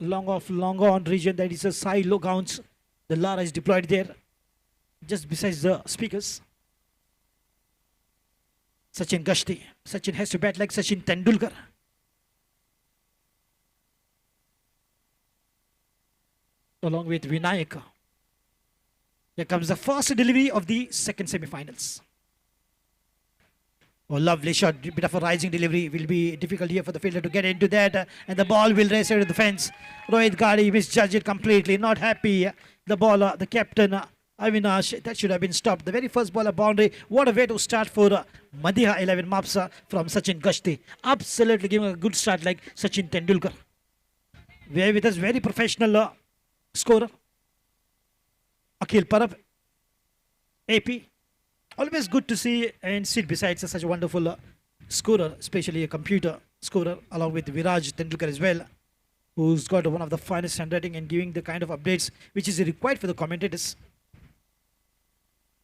long on region, that is a side low counts. The Lara is deployed there, just besides the speakers. Sachin Gashti. Sachin has to bat like Sachin Tendulkar. Along with Vinayak. Here comes the first delivery of the second semi-finals. Oh, lovely shot. Bit of a rising delivery. Will be difficult here for the fielder to get into that. And the ball will race out of the fence. Rohit Gadi misjudged it completely. Not happy. The baller, the captain, Avinash, that should have been stopped. The very first ball, a boundary. What a way to start for Madiha 11 Mapsa from Sachin Gashti. Absolutely giving a good start like Sachin Tendulkar. We're with us, very professional scorer. Akhil Parab, AP. Always good to see and sit beside such a wonderful scorer, especially a computer scorer, along with Viraj Tendulkar as well, who's got one of the finest handwriting and giving the kind of updates which is required for the commentators.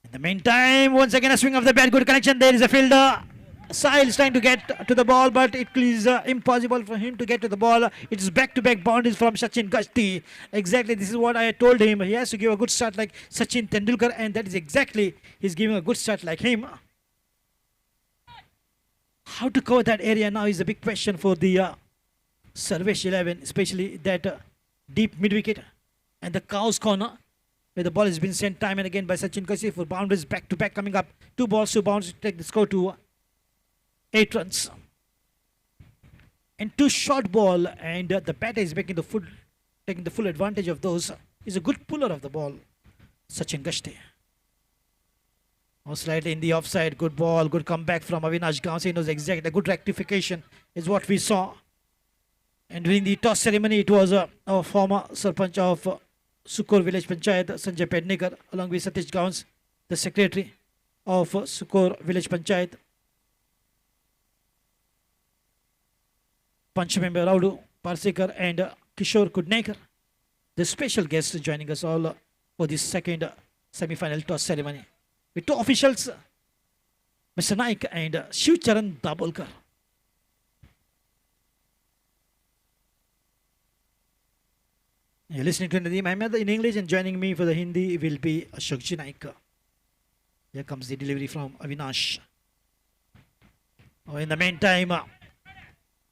In the meantime, once again a swing of the bat, good connection. There is a fielder. Sahil is trying to get to the ball, but it is impossible for him to get to the ball. It's back-to-back boundaries from Sachin Gashti. Exactly, this is what I told him. He has to give a good start like Sachin Tendulkar, and that is exactly, he's giving a good start like him. How to cover that area now is a big question for the Sarvesh 11, especially that deep mid-wicket and the cow's corner, where the ball has been sent time and again by Sachin Gashti for boundaries back-to-back coming up. 2 balls, 2 bounds to take the score to 8 runs. And 2 short ball, and the batter is taking the full advantage of those. He's a good puller of the ball, Sachin Gashti. Slightly in the offside, good ball, good comeback from Avinash Gauss. He knows exactly, a good rectification is what we saw. And during the toss ceremony, it was a former Sarpanch of Sukor Village Panchayat, Sanjay Pednekar, along with Satish Gauss, the secretary of Sukor Village Panchayat. Panch member Raudu Parsekar and Kishore Kudnekar, the special guests joining us all for this second semi-final toss ceremony. With 2 officials, Mr. Naik and Shiv Charan Dabolkar. You're listening to Nadeem Ahmed in English, and joining me for the Hindi will be Ashokji Naik. Here comes the delivery from Avinash. In the meantime,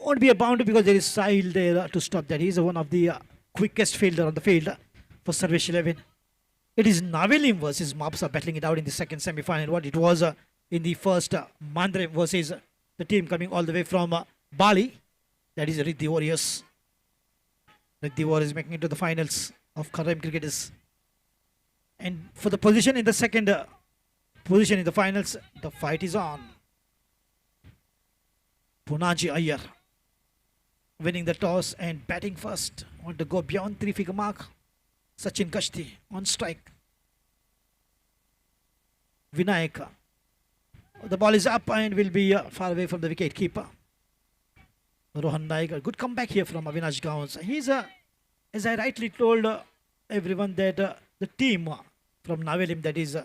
won't be a boundary because there is Sahil there to stop that. He's one of the quickest fielder on the field for Sarvesh 11. It is Navelim versus Mapsa battling it out in the second semi-final. What it was in the first Mandre versus the team coming all the way from Bali. That is Riddhi Warriors. Riddhi Warriors making it to the finals of Kharrem Cricketers. And for the position in the second position in the finals, the fight is on. Punaji Iyer winning the toss and batting first. Want to go beyond 3-figure mark. Sachin Gashti on strike. Vinayaka. The ball is up and will be far away from the wicket keeper. Rohan Naik. A good comeback here from Avinash Gauns. He's as I rightly told everyone, that the team from Navelim, that is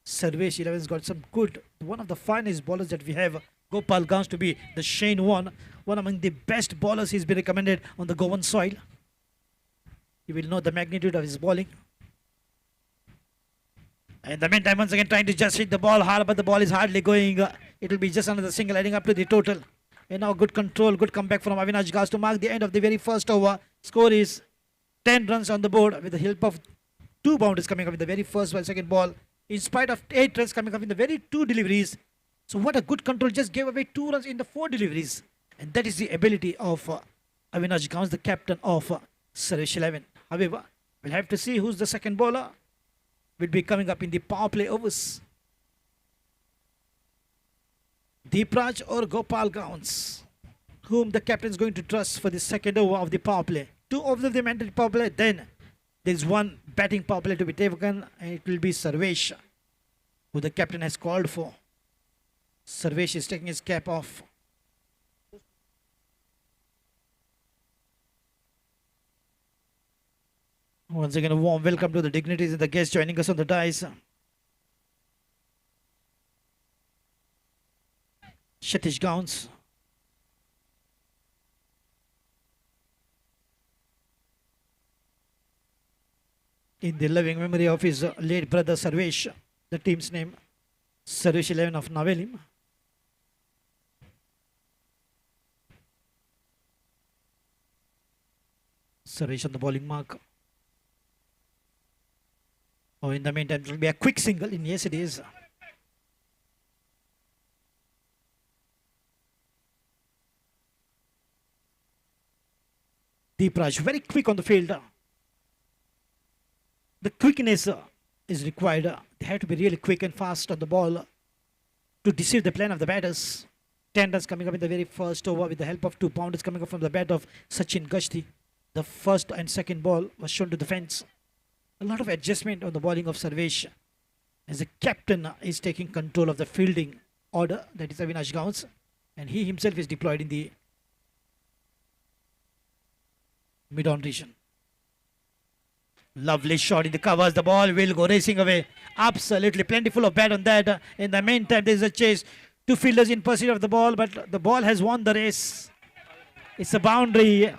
Sarvesh 11, has got some good, one of the finest bowlers that we have. Gopal Gauns to be the Shane one among the best bowlers he's been recommended on the Goan soil. You will know the magnitude of his bowling. In the meantime, once again trying to just hit the ball hard, but the ball is hardly going. It will be just another single adding up to the total. And now good control, good comeback from Avinash Gauss to mark the end of the very first over. Score is 10 runs on the board with the help of 2 boundaries coming up in the very first while second ball. In spite of 8 runs coming up in the very 2 deliveries. So what a good control, just gave away 2 runs in the 4 deliveries. And that is the ability of Avinash Gauss, the captain of Sarvesh 11. However, we'll have to see who's the second bowler. Will be coming up in the power play overs. Deepraj or Gopal Gauns, whom the captain is going to trust for the second over of the power play. 2 of them entered power play, then there's 1 batting power play to be taken, and it will be Sarvesh, who the captain has called for. Sarvesh is taking his cap off. Once again, a warm welcome to the dignitaries and the guests joining us on the dais. Satish Gauns. in the loving memory of his late brother Sarvesh, the team's name, Sarvesh 11 of Navelim. Sarvesh on the bowling mark. Oh, in the meantime, it will be a quick single. And yes, it is. Deep Raj, very quick on the field. The quickness is required. They have to be really quick and fast on the ball to deceive the plan of the batters. 10 runs coming up in the very first over with the help of 2 pounders coming up from the bat of Sachin Gashti. The first and second ball was shown to the fence. A lot of adjustment on the bowling of Sarvesh as the captain is taking control of the fielding order, that is Avinash Gauns, and he himself is deployed in the mid-on region. Lovely shot in the covers. The ball will go racing away. Absolutely plentiful of bat on that. In the meantime, there is a chase. 2 fielders in pursuit of the ball, but the ball has won the race. It's a boundary.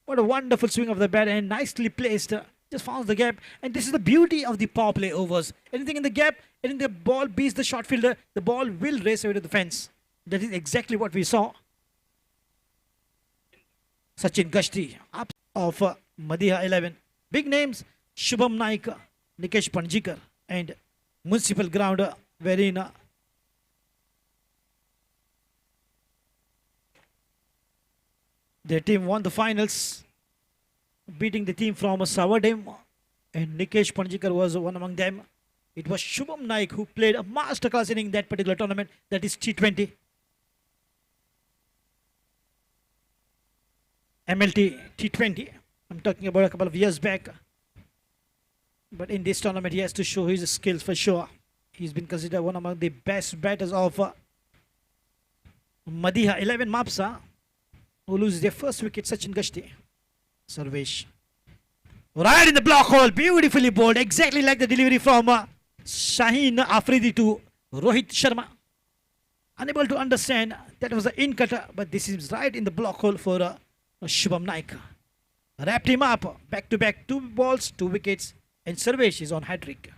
What a wonderful swing of the bat and nicely placed. Just found the gap. And this is the beauty of the power play overs. Anything in the gap, anything the ball beats the short fielder, the ball will race away to the fence. That is exactly what we saw. Sachin Gashti up of Madiha 11. Big names, Shubham Naik, Nikesh Panjikar and Municipal Ground wherein their team won the finals, beating the team from Savadem, and Nikesh Panjikar was one among them. It was Shubham Naik who played a masterclass inning in that particular tournament, that is T20. MLT T20. I'm talking about a couple of years back. But in this tournament, he has to show his skills for sure. He's been considered one among the best batters of Madiha 11 Mapsa, who loses their first wicket. Sachin Gashti. Sarvesh. Right in the block hole. Beautifully bowled. Exactly like the delivery from Shaheen Afridi to Rohit Sharma. Unable to understand. That was the in cutter. But this is right in the block hole for Shubham Naik. Wrapped him up. Back to back. 2 balls, 2 wickets. And Sarvesh is on hat-trick.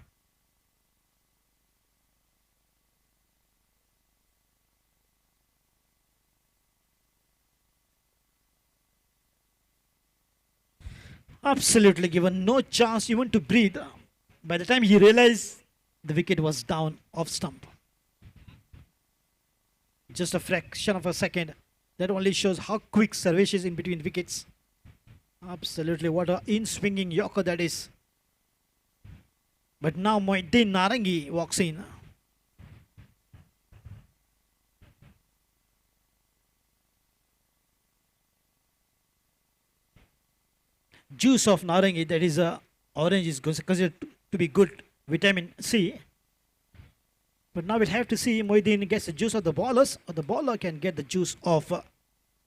Absolutely given no chance even to breathe. By the time he realized the wicket was down off stump. Just a fraction of a second. That only shows how quick Sarvesh is in between wickets. Absolutely, what a in-swinging yorker that is. But now Moinuddin Narangi walks in. Juice of Narangi, that is orange, is considered to be good vitamin C. But now we'll have to see Moinuddin gets the juice of the bowlers, or the bowler can get the juice of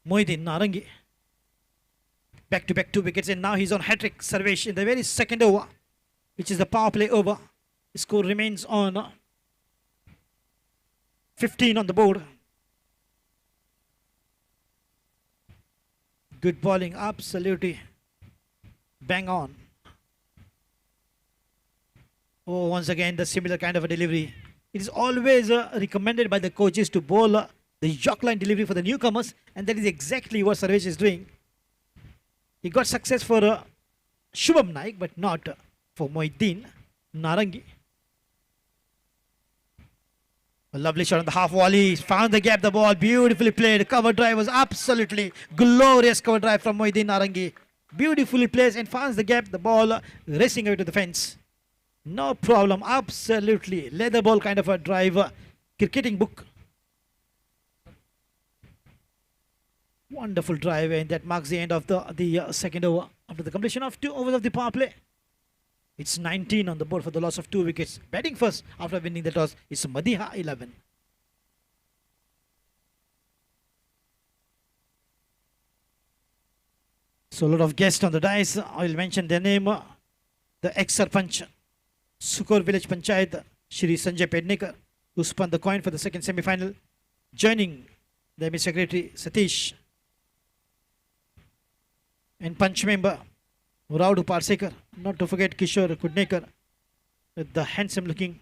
Moinuddin Narangi. Back to back 2 wickets, and now he's on hat-trick. Sarvesh in the very second over, which is the power play over. The score remains on 15 on the board. Good bowling, absolutely bang on. Oh, once again the similar kind of a delivery. It is always recommended by the coaches to bowl the york line delivery for the newcomers, and that is exactly what Sarvesh is doing. He got success for Shubham Naik, but not for Moinuddin Narangi. A lovely shot on the half volley. Found the gap, the ball beautifully played. Cover drive was absolutely glorious cover drive from Moinuddin Narangi. Beautifully placed and finds the gap, the ball racing away to the fence. No problem, absolutely. Leather ball kind of a drive. Cricketing book. Wonderful drive, and that marks the end of the second over. After the completion of 2 overs of the power play, it's 19 on the board for the loss of 2 wickets. Batting first after winning the toss is Madiha 11. So a lot of guests on the dice. I'll mention their name. The ex-Sarpanch, Sukor Village Panchayat, Shri Sanjay Pednekar, who spun the coin for the second semi-final, joining the MS Secretary Satish, and Punch member Raudu Parsekar, not to forget Kishore Kudnekar, the handsome looking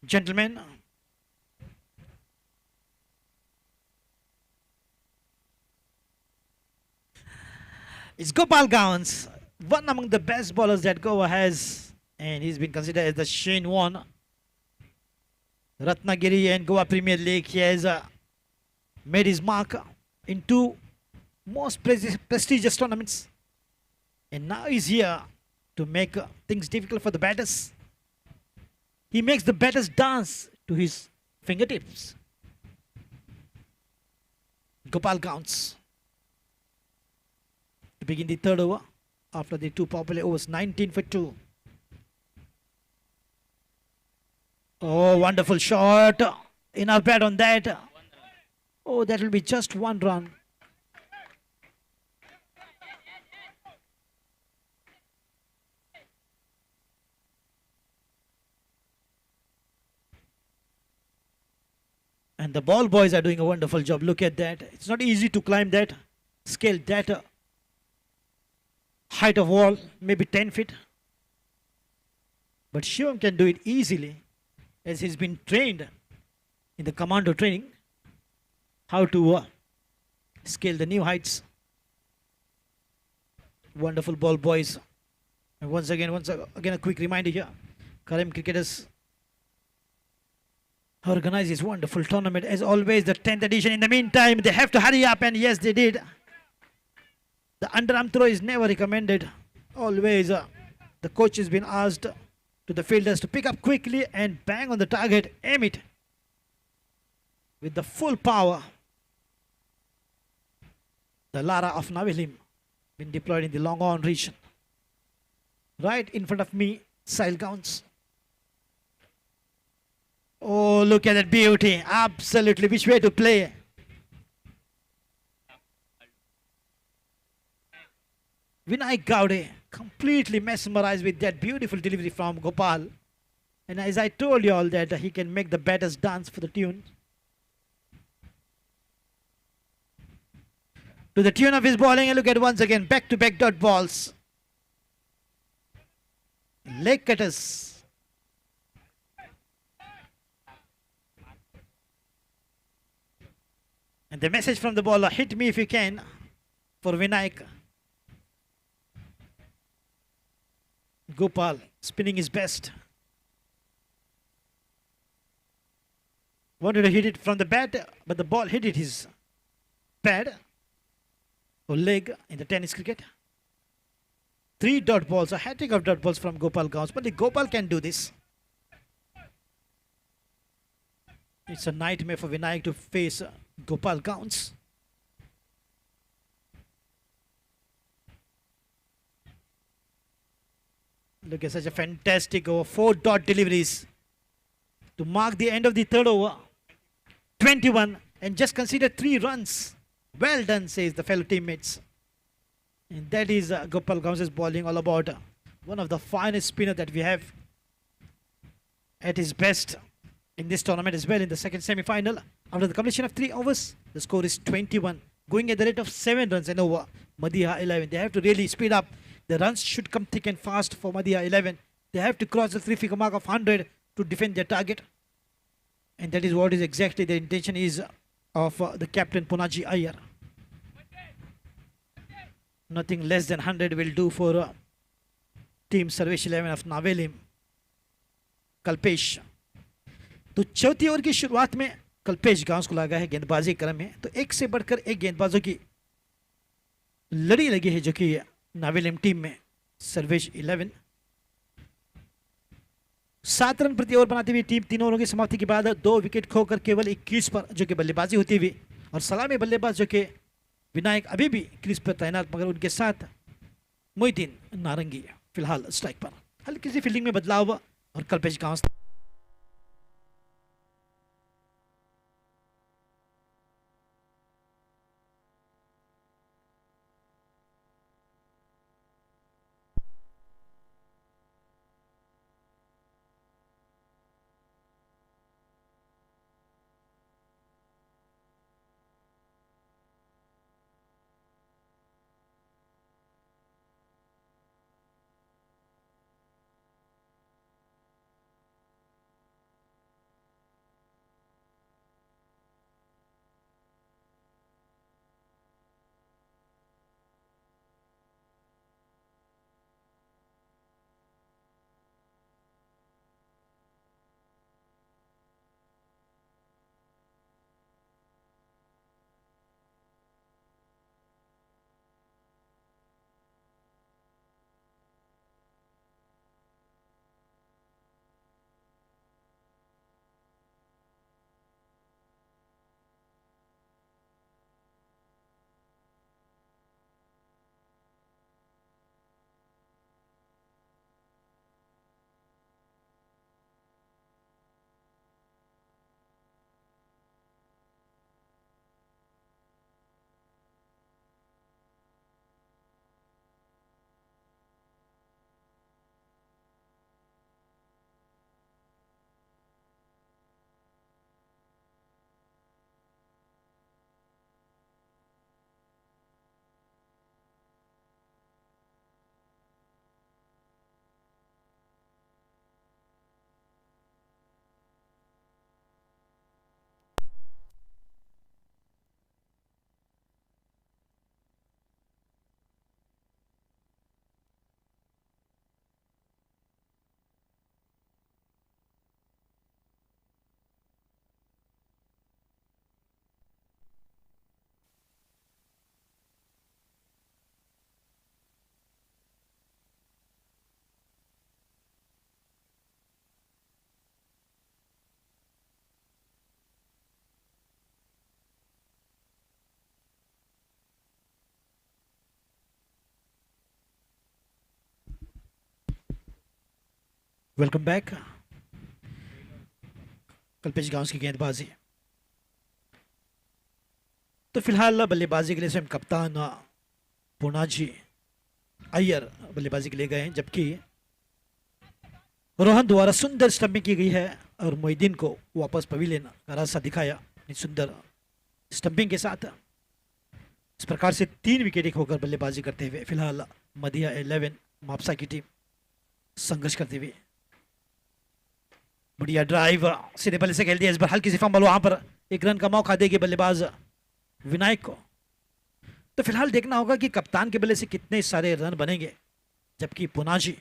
gentleman. It's Gopal Gowans, one among the best bowlers that Goa has, and he's been considered as the Shane Warne, Ratnagiri and Goa Premier League. He has made his mark in two most prestigious tournaments, and now he's here to make things difficult for the batters. He makes the batters dance to his fingertips. Gopal Gowans to begin the third over after the two popular overs, 19 for 2. Oh, wonderful shot. Enough bat on that. Oh, that will be just one run. And the ball boys are doing a wonderful job. Look at that. It's not easy to climb that, scale that height of wall, maybe 10 feet. But Shivam can do it easily, as he's been trained in the commando training how to scale the new heights. Wonderful ball boys. And once again a quick reminder here. Kharrem Cricketers organize this wonderful tournament as always, the 10th edition. In the meantime, they have to hurry up, and yes, they did. The underarm throw is never recommended. Always the coach has been asked to the fielders to pick up quickly and bang on the target, aim it with the full power. The Lara of Navilim been deployed in the long on region. Right in front of me, Sile Gowans. Oh, look at that beauty. Absolutely. Which way to play? Vinayak Gowde completely mesmerized with that beautiful delivery from Gopal. And as I told you all that he can make the batters dance for the tune. To the tune of his bowling, and look at once again, back-to-back dot balls. Leg cutters. And the message from the bowler, hit me if you can, for Vinayak. Gopal spinning his best. Wanted to hit it from the bat, but the ball hit it his pad or leg in the tennis cricket. 3 dot balls, a hat-trick of dot balls from Gopal Gowans. But the Gopal can do this. It's a nightmare for Vinayak to face Gopal Gowans. Look at such a fantastic over. 4 dot deliveries to mark the end of the third over. 21 and just consider 3 runs. Well done, says the fellow teammates. And that is Gopal Gowans' bowling all about. One of the finest spinner that we have at his best in this tournament as well. In the second semi-final, after the completion of 3 overs, the score is 21, going at the rate of 7 runs an over. Madiha 11. They have to really speed up. The runs should come thick and fast for Madiha 11. They have to cross the 3-figure mark of 100 to defend their target. And that is what is exactly the intention is of the captain Punaji Iyer. Nothing less than 100 will do for team Sarvesh 11 of Navelim. Kalpesh, तो चौथी over की शुरुआत में कल्पेश गांव को लगा है गेंदबाजी क्रम में, तो एक से बढ़कर एक गेंदबाजों की लड़ी लगी है जो कि नावेलिम टीम में सर्वेश 11। 7 रन प्रति ओवर बनाती हुई टीम 3 ओवरों की समाप्ति के बाद 2 विकेट खोकर केवल 21 पर जो कि बल्लेबाजी होती हुई, और सलामी बल्लेबाज जो कि विनायक अभी भी क्रीज पर तैनात, मगर उनके साथ मोइदीन नारंगी फिलहाल स्ट्राइक पर। हल्की सी फील्डिंग में बदलाव और कल्पेश गांव वेलकम बैक। कल्पेश गांव की गेंदबाजी। तो फिलहाल बल्लेबाजी के लिए स्वयं कप्तान पूनाजी अय्यर बल्लेबाजी के लिए गए हैं, जबकि रोहन द्वारा सुंदर स्टंपिंग की गई है और मोहिद्दीन को वापस पवेलियन का रास्ता दिखाया सुंदर स्टंपिंग के साथ। इस प्रकार से 3 विकेट एक होकर बल्लेबाजी करते हुए फिलहाल मदिया 11 मापसा की टीम संघर्ष करते हुए। बढ़िया ड्राइव सीधे बल्ले से खेल दिया, इस बार हल्की सी फंबल, वहां पर एक रन का मौका देगी बल्लेबाज विनायक को। तो फिलहाल देखना होगा कि कप्तान के बल्ले से कितने सारे रन बनेंगे, जबकि पुनाजी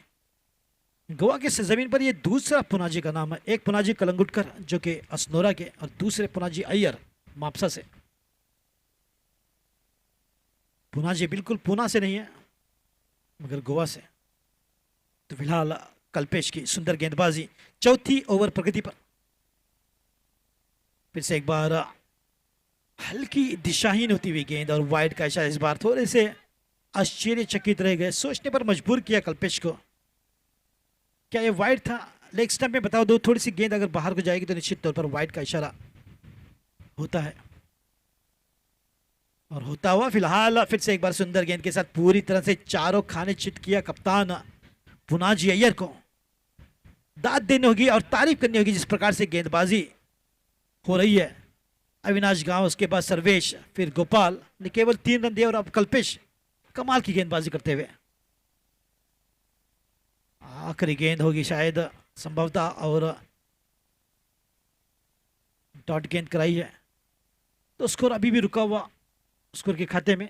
गोवा के जमीन पर ये दूसरा पुनाजी का नाम है। एक पुनाजी कलंगुटकर जो कि असनोरा के और दूसरे पुनाजी अय्यर मापसा से। पुनाजी बिल्कुल पूना से नहीं है मगर गोवा से। तो फिलहाल कल्पेश की सुंदर गेंदबाजी, चौथी ओवर प्रगति पर। फिर से एक बार हल्की दिशाहीन होती हुई गेंद और वाइड का इशारा। इस बार थोड़े से आश्चर्यचकित रह गए, सोचने पर मजबूर किया कल्पेश को, क्या ये वाइड था लेग स्टंप में? बताओ दो, थोड़ी सी गेंद अगर बाहर को जाएगी तो निश्चित तौर पर वाइड का इशारा होता है। और होता हुआ फिलहाल फिर से एक बार सुंदर गेंद के साथ पूरी तरह से चारों खाने चित किया कप्तान पुनाजी अय्यर को। दाद देनी होगी और तारीफ करनी होगी जिस प्रकार से गेंदबाजी हो रही है। अविनाश गांव, उसके बाद सर्वेश, फिर गोपाल ने केवल 3 रन दिए और अब कल्पेश कमाल की गेंदबाजी करते हुए। आखिरी गेंद होगी शायद संभवतः और डॉट गेंद कराई है, तो स्कोर अभी भी रुका हुआ स्कोर के खाते में।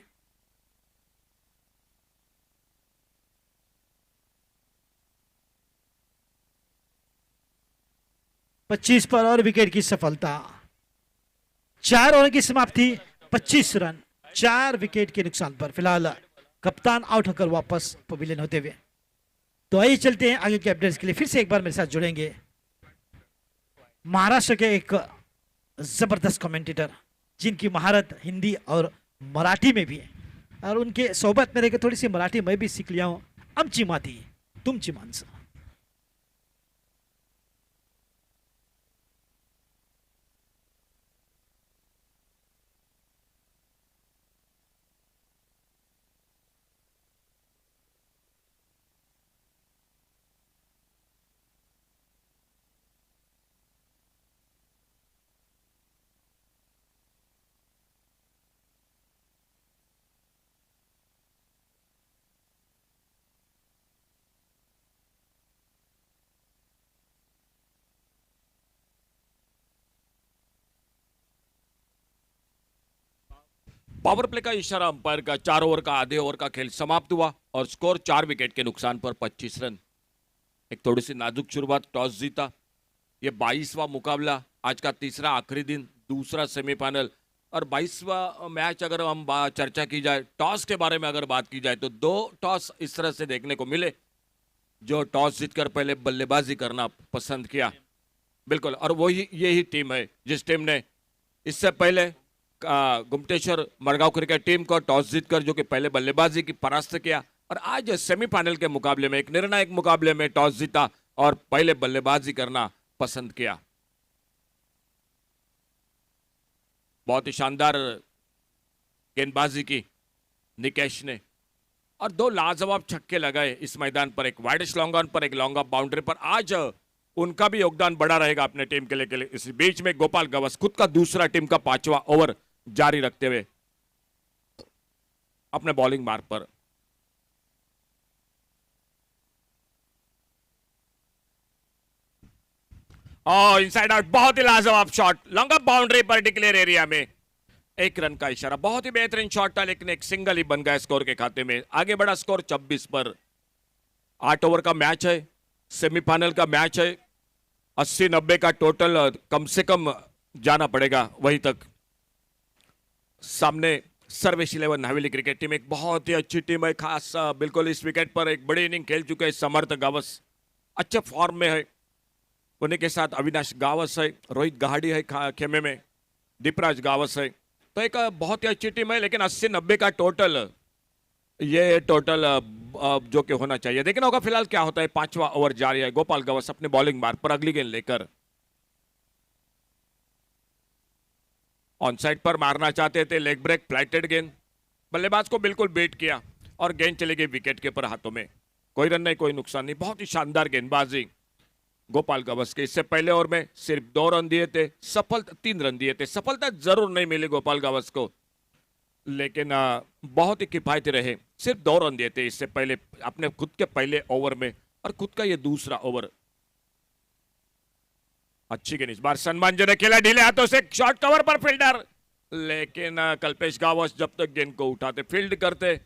पच्चीस पर और विकेट की सफलता। 4 ओवर की समाप्ति, 25 रन 4 विकेट के नुकसान पर फिलहाल कप्तान आउट होकर वापस पवेलियन होते हुए। तो आइए चलते हैं आगे के अपडेट्स के लिए। फिर से एक बार मेरे साथ जुड़ेंगे महाराष्ट्र के एक जबरदस्त कमेंटेटर जिनकी महारत हिंदी और मराठी में भी है, और उनके सोबत में रहकर थोड़ी सी मराठी मैं भी सीख लिया हूं। आमची माती तुमची माणसं। पावर प्ले का इशारा अंपायर का। 4 ओवर का आधे ओवर का खेल समाप्त हुआ और स्कोर 4 विकेट के नुकसान पर 25 रन। एक थोड़ी सी नाजुक शुरुआत, टॉस जीता। ये 22वां मुकाबला, आज का तीसरा आखिरी दिन, दूसरा सेमीफाइनल और 22वां मैच। अगर हम चर्चा की जाए टॉस के बारे में, अगर बात की जाए तो 2 टॉस इस तरह से देखने को मिले जो टॉस जीतकर पहले बल्लेबाजी करना पसंद किया। बिल्कुल, और वही यही टीम है जिस टीम ने इससे पहले गुमटेश्वर मरगांव क्रिकेट टीम को टॉस जीतकर जो कि पहले बल्लेबाजी की परास्त किया, और आज सेमीफाइनल के मुकाबले में, एक निर्णायक मुकाबले में टॉस जीता और पहले बल्लेबाजी करना पसंद किया। बहुत ही शानदार गेंदबाजी की निकेश ने और 2 लाजवाब छक्के लगाए इस मैदान पर, एक वाइडिश लॉन्ग ऑन पर, एक लॉन्ग ऑफ बाउंड्री पर। आज उनका भी योगदान बड़ा रहेगा अपने टीम के लिए। इस बीच में गोपाल गवस खुद का दूसरा टीम का 5वां ओवर जारी रखते हुए अपने बॉलिंग मार्ग पर। इनसाइड आउट, बहुत ही लाजवाब शॉट, लॉन्ग ऑफ बाउंड्री पर डिक्लेयर एरिया में 1 रन का इशारा। बहुत ही बेहतरीन शॉट था लेकिन एक सिंगल ही बन गया स्कोर के खाते में। आगे बढ़ा स्कोर 26 पर। 8 ओवर का मैच है, सेमीफाइनल का मैच है। 80-90 का टोटल कम से कम जाना पड़ेगा वहीं तक। सामने सर्वेश 11 हवेली क्रिकेट टीम, एक बहुत ही अच्छी टीम है। खास बिल्कुल इस विकेट पर एक बड़ी इनिंग खेल चुके हैं समर्थ गावस, अच्छे फॉर्म में है। उन्हीं के साथ अविनाश गावस है, रोहित गहाड़ी है खेमे में, दीपराज गावस है। तो एक बहुत ही अच्छी टीम है लेकिन 80-90 का टोटल, ये टोटल जो कि होना चाहिए। देखना होगा फिलहाल क्या होता है। पांचवा ओवर जारी है। गोपाल गवस अपने बॉलिंग मार्ग पर अगली गेंद लेकर ऑन साइड पर मारना चाहते थे। लेग ब्रेक फ्लाइटेड गेंद, बल्लेबाज को बिल्कुल बीट किया और गेंद चली गई विकेट कीपर हाथों में। कोई रन नहीं, कोई नुकसान नहीं। बहुत ही शानदार गेंदबाजी गोपाल गवस के। इससे पहले ओवर में सिर्फ 2 रन दिए थे, सफल 3 रन दिए थे। सफलता जरूर नहीं मिली गोपाल गवस को, लेकिन बहुत ही किफायती रहे। सिर्फ 2 रन दिए थे इससे पहले अपने खुद के पहले ओवर में, और खुद का ये दूसरा ओवर। अच्छी गेंद इस बार सम्मानजनक खेला, ढीले हाथों से शॉर्ट कवर पर फील्डर, लेकिन कल्पेश गावस जब तक गेंद को उठाते फील्ड करते,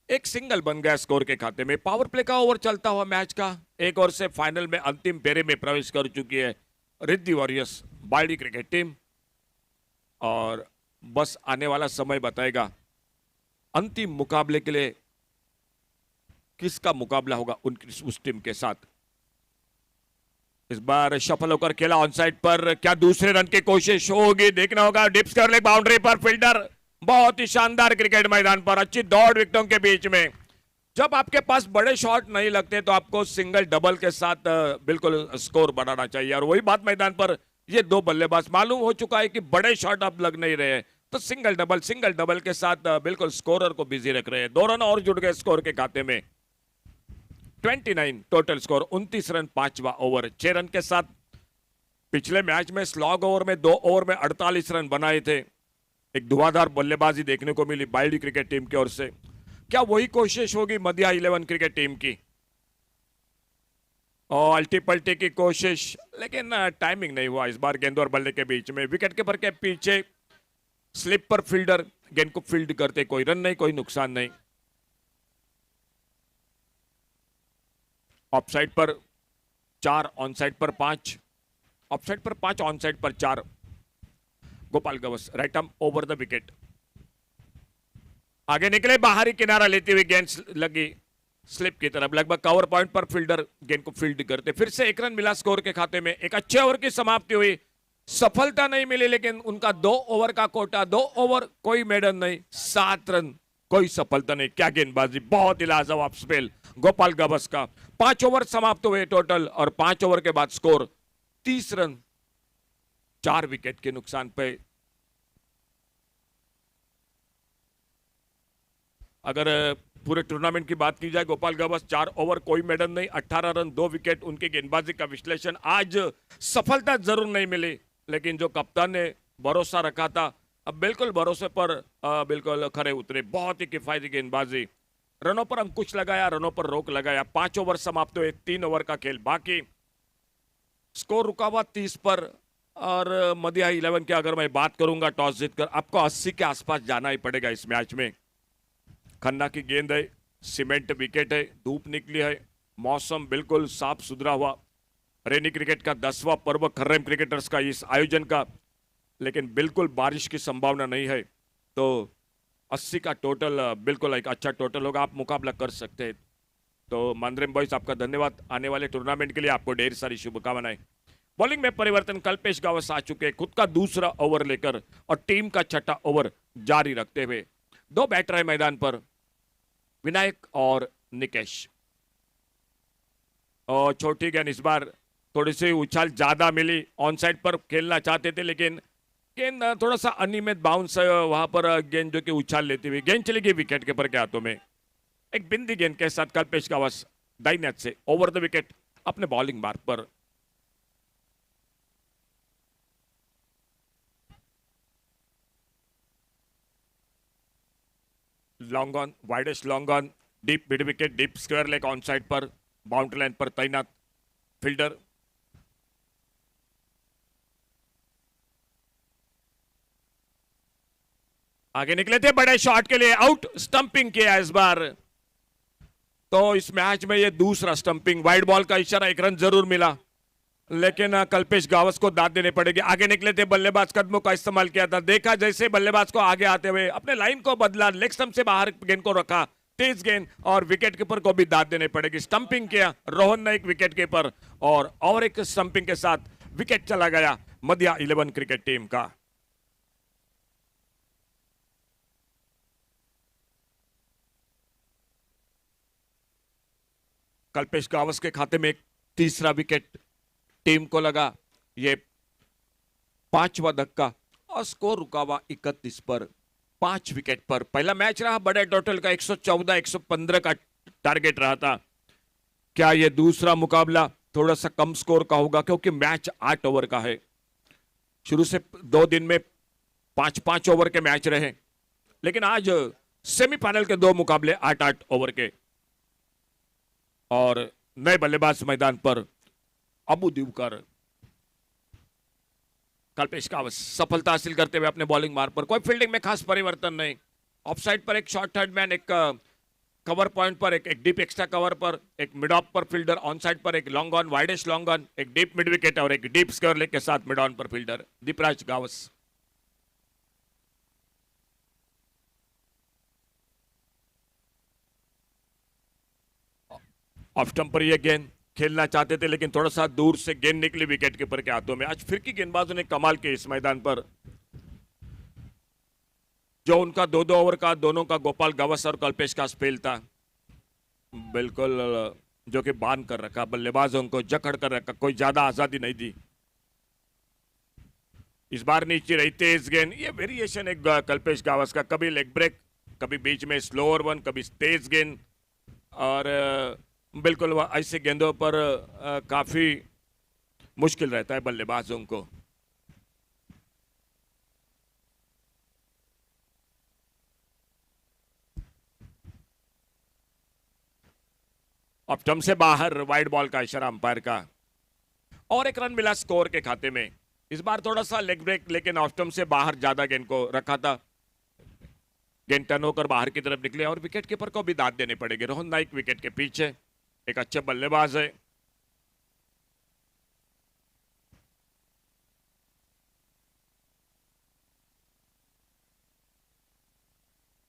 एक सिंगल बन गया स्कोर के खाते में। पावर प्ले का ओवर चलता हुआ मैच का एक ओवर से फाइनल में अंतिम फेरे में प्रवेश कर चुकी है रिद्धि वॉरियर्स बाड़ी क्रिकेट टीम, और बस आने वाला समय बताएगा अंतिम मुकाबले के लिए किसका मुकाबला होगा उनकी उस टीम के साथ। इस बार सफल होकर खेला ऑन साइड पर, क्या दूसरे रन की कोशिश होगी, देखना होगा। डिप्स कर ले बाउंड्री पर फील्डर, बहुत ही शानदार क्रिकेट मैदान पर अच्छी दौड़ विकेटों के बीच में। जब आपके पास बड़े शॉट नहीं लगते तो आपको सिंगल डबल के साथ बिल्कुल स्कोर बढ़ाना चाहिए, और वही बात मैदान पर ये 2 बल्लेबाज मालूम हो चुका है कि बड़े शॉट अब लग नहीं रहे, तो सिंगल डबल के साथ बिल्कुल स्कोरर को बिजी रख रहे हैं। 2 रन और जुड़ गए स्कोर के खाते में। 29 टोटल स्कोर, 29 रन 5वां ओवर। 6 रन के साथ पिछले मैच में स्लॉग ओवर में 2 ओवर में 48 रन बनाए थे। एक धुआंधार बल्लेबाजी देखने को मिली बाइडी क्रिकेट टीम की ओर से। क्या वही कोशिश होगी मदिहा 11 क्रिकेट टीम की? और अल्टी पल्टी की कोशिश, लेकिन टाइमिंग नहीं हुआ इस बार गेंद और बल्ले के बीच में। विकेट कीपर के पीछे स्लिप पर फील्डर गेंद को फील्ड करते, कोई रन नहीं, कोई नुकसान नहीं। ऑफ साइड पर 4, ऑन साइड पर 5, ऑफ साइड पर 5, ऑन साइड पर 4। Gopal Gawas right arm over the wicket, आगे निकले, बाहरी किनारा लेती हुई गेंद लगी स्लिप की तरफ, लगभग कवर पॉइंट पर फील्डर गेंद को फील्ड करते। फिर से 1 रन मिला स्कोर के खाते में। एक अच्छे ओवर की समाप्ति हुई, सफलता नहीं मिली, लेकिन उनका 2 ओवर का कोटा, 2 ओवर कोई मेडन नहीं, 7 रन, कोई सफलता नहीं। क्या गेंदबाजी, बहुत ही लाजवाब स्पेल गोपाल गवस का। 5 ओवर समाप्त हुए टोटल, और 5 ओवर के बाद स्कोर 30 रन 4 विकेट के नुकसान पे। अगर पूरे टूर्नामेंट की बात की जाए, गोपाल गवस 4 ओवर कोई मेडल नहीं, 18 रन 2 विकेट। उनकी गेंदबाजी का विश्लेषण, आज सफलता जरूर नहीं मिली, लेकिन जो कप्तान ने भरोसा रखा था अब बिल्कुल भरोसे पर बिल्कुल खरे उतरे। बहुत ही किफायती गेंदबाजी, रनों पर अंकुश लगाया, रनों पर रोक लगाया। 5 ओवर समाप्त हुए, 3 ओवर का खेल बाकी, स्कोर रुका हुआ 30 पर। और मदिहा 11 की अगर मैं बात करूंगा, टॉस जीतकर आपको 80 के आसपास जाना ही पड़ेगा इस मैच में। खन्ना की गेंद है, सीमेंट विकेट है, धूप निकली है, मौसम बिल्कुल साफ सुथरा हुआ। रेनी क्रिकेट का 10वां पर्व खर्रेम क्रिकेटर्स का इस आयोजन का, लेकिन बिल्कुल बारिश की संभावना नहीं है, तो 80 का टोटल बिल्कुल एक अच्छा टोटल होगा, आप मुकाबला कर सकते हैं। तो मांद्रेम बॉयज आपका धन्यवाद, आने वाले टूर्नामेंट के लिए आपको ढेर सारी शुभकामनाएं। बॉलिंग में परिवर्तन, कल्पेश गावस आ चुके, खुद का दूसरा ओवर लेकर और टीम का छठा ओवर जारी रखते हुए। 2 बैटर है मैदान पर, विनायक और निकेश। और छोटी गेंद इस बार थोड़ी सी उछाल ज्यादा मिली, ऑन साइड पर खेलना चाहते थे, लेकिन गेंद थोड़ा सा अनियमित बाउंस वहां पर गेंद जो कि उछाल लेती हुई गेंद चली गई विकेट कीपर के हाथों में। एक बिंदी गेंद के साथ कल्पेश गावस दाईं नेट से ओवर द विकेट अपने बॉलिंग मार्ग पर। Long on, widest long on, deep mid wicket, deep square leg on side पर, बाउंड्री लाइन पर तैनात फील्डर। आगे निकले थे बड़े शॉट के लिए, आउट, स्टंपिंग किया इस बार। तो इस मैच में ये दूसरा स्टंपिंग, वाइड बॉल का इशारा, 1 रन जरूर मिला, लेकिन कल्पेश गावस को दाद देने पड़ेगी। आगे निकले थे बल्लेबाज, कदमों का इस्तेमाल किया था, देखा जैसे बल्लेबाज को आगे आते हुए अपने लाइन को बदला, लेग स्टंप से बाहर गेंद को रखा, तेज गेंद, और विकेट कीपर को भी दाद देने पड़ेगी। स्टंपिंग किया रोहन नाइक विकेट कीपर, और एक स्टंपिंग के साथ विकेट चला गया मदिहा 11 क्रिकेट टीम का। कल्पेश गावस के खाते में एक तीसरा विकेट टीम को लगा। ये 5वां धक्का और स्कोर रुका हुआ 31 पर 5 विकेट पर। पहला मैच रहा बड़े टोटल का 114-115 का टारगेट रहा था। क्या ये दूसरा मुकाबला थोड़ा सा कम स्कोर का होगा, क्योंकि मैच 8 ओवर का है। शुरू से 2 दिन में 5-5 ओवर के मैच रहे, लेकिन आज सेमीफाइनल के 2 मुकाबले 8-8 ओवर के। और नए बल्लेबाज मैदान पर अबू दिवकर। कल्पेश गावस सफलता हासिल करते हुए अपने बॉलिंग मार्ग पर। कोई फील्डिंग में खास परिवर्तन नहीं। ऑफ साइड पर एक शॉर्ट थर्ड मैन, एक कवर पॉइंट पर, एक डीप एक्स्ट्रा कवर पर, एक मिड ऑफ पर फील्डर, ऑन साइड पर एक long on, widest long on, एक डीप मिड विकेट और एक डीप स्क्वायर लेग के साथ मिड ऑन पर fielder Deepraj Gawas. Off stump पर यह गेंद खेलना चाहते थे, लेकिन थोड़ा सा दूर से गेंद निकली विकेट कीपर के हाथों में। आज फिरकी गेंदबाजों ने कमाल किया इस मैदान पर। जो उनका 2-2 ओवर का दोनों का गोपाल गावस और कल्पेश का स्पेल था, बिल्कुल जो कि बांध कर रखा, बल्लेबाजों को जकड़ कर रखा, कोई ज्यादा आजादी नहीं दी। इस बार नीचे रही तेज गेंद। ये वेरिएशन एक कल्पेश गावस का, कभी लेग ब्रेक, कभी बीच में स्लोअर वन, कभी तेज गेंद। और बिल्कुल ऐसे गेंदों पर काफी मुश्किल रहता है बल्लेबाजों को। ऑफ स्टंप से बाहर वाइड बॉल का इशारा अंपायर का, और एक रन मिला स्कोर के खाते में। इस बार थोड़ा सा लेग ब्रेक, लेकिन ऑफ स्टंप से बाहर ज्यादा गेंद को रखा था। गेंद टर्न होकर बाहर की तरफ निकले और विकेट कीपर को भी दाद देने पड़ेगी। रोहन नाइक विकेट के पीछे, एक अच्छे बल्लेबाज है।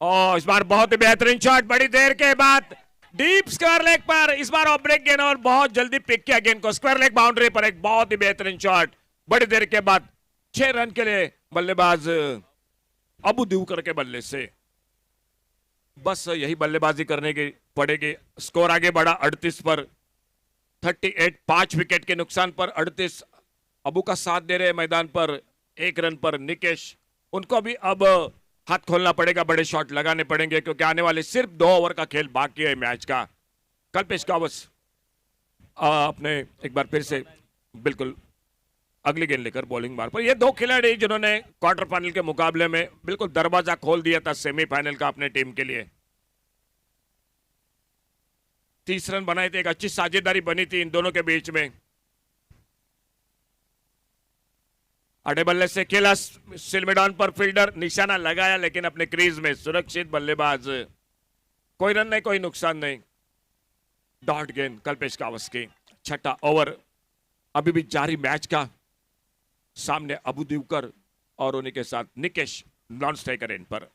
और इस बार बहुत ही बेहतरीन शॉट, बड़ी देर के बाद डीप स्क्वायर लेग पर। इस बार ऑफ ब्रेक गेंद और बहुत जल्दी पिक किया गेंद को स्क्वायर लेग बाउंड्री पर। एक बहुत ही बेहतरीन शॉट बड़ी देर के बाद। 6 रन के लिए बल्लेबाज अबू दिवकर के बल्ले से। बस यही बल्लेबाजी करने की पड़ेगी। स्कोर आगे बढ़ा 38 पर 38, 5 विकेट के नुकसान पर 38। अबू का साथ दे रहे मैदान पर 1 रन पर निकेश। उनको भी अब हाथ खोलना पड़ेगा, बड़े शॉट लगाने पड़ेंगे, क्योंकि आने वाले सिर्फ 2 ओवर का खेल बाकी है मैच का। कल्पेश गावस अपने एक बार फिर से बिल्कुल अगली गेंद लेकर बॉलिंग मार पर। ये 2 खिलाड़ी जिन्होंने क्वार्टर फाइनल के मुकाबले में बिल्कुल दरवाजा खोल दिया था सेमीफाइनल का अपने टीम के लिए। 30 रन बनाए थे, एक अच्छी साझेदारी बनी थी इन दोनों के बीच में। अड़े बल्ले से खेला सिलमिडॉन पर फील्डर, निशाना लगाया लेकिन अपने क्रीज में सुरक्षित बल्लेबाज। कोई रन नहीं, कोई नुकसान नहीं। डॉट गेंद कल्पेश गावस की। 6ठा ओवर अभी भी जारी मैच का। सामने अबू दिवकर और उन्हीं के साथ निकेश नॉन स्ट्राइकर एंड पर।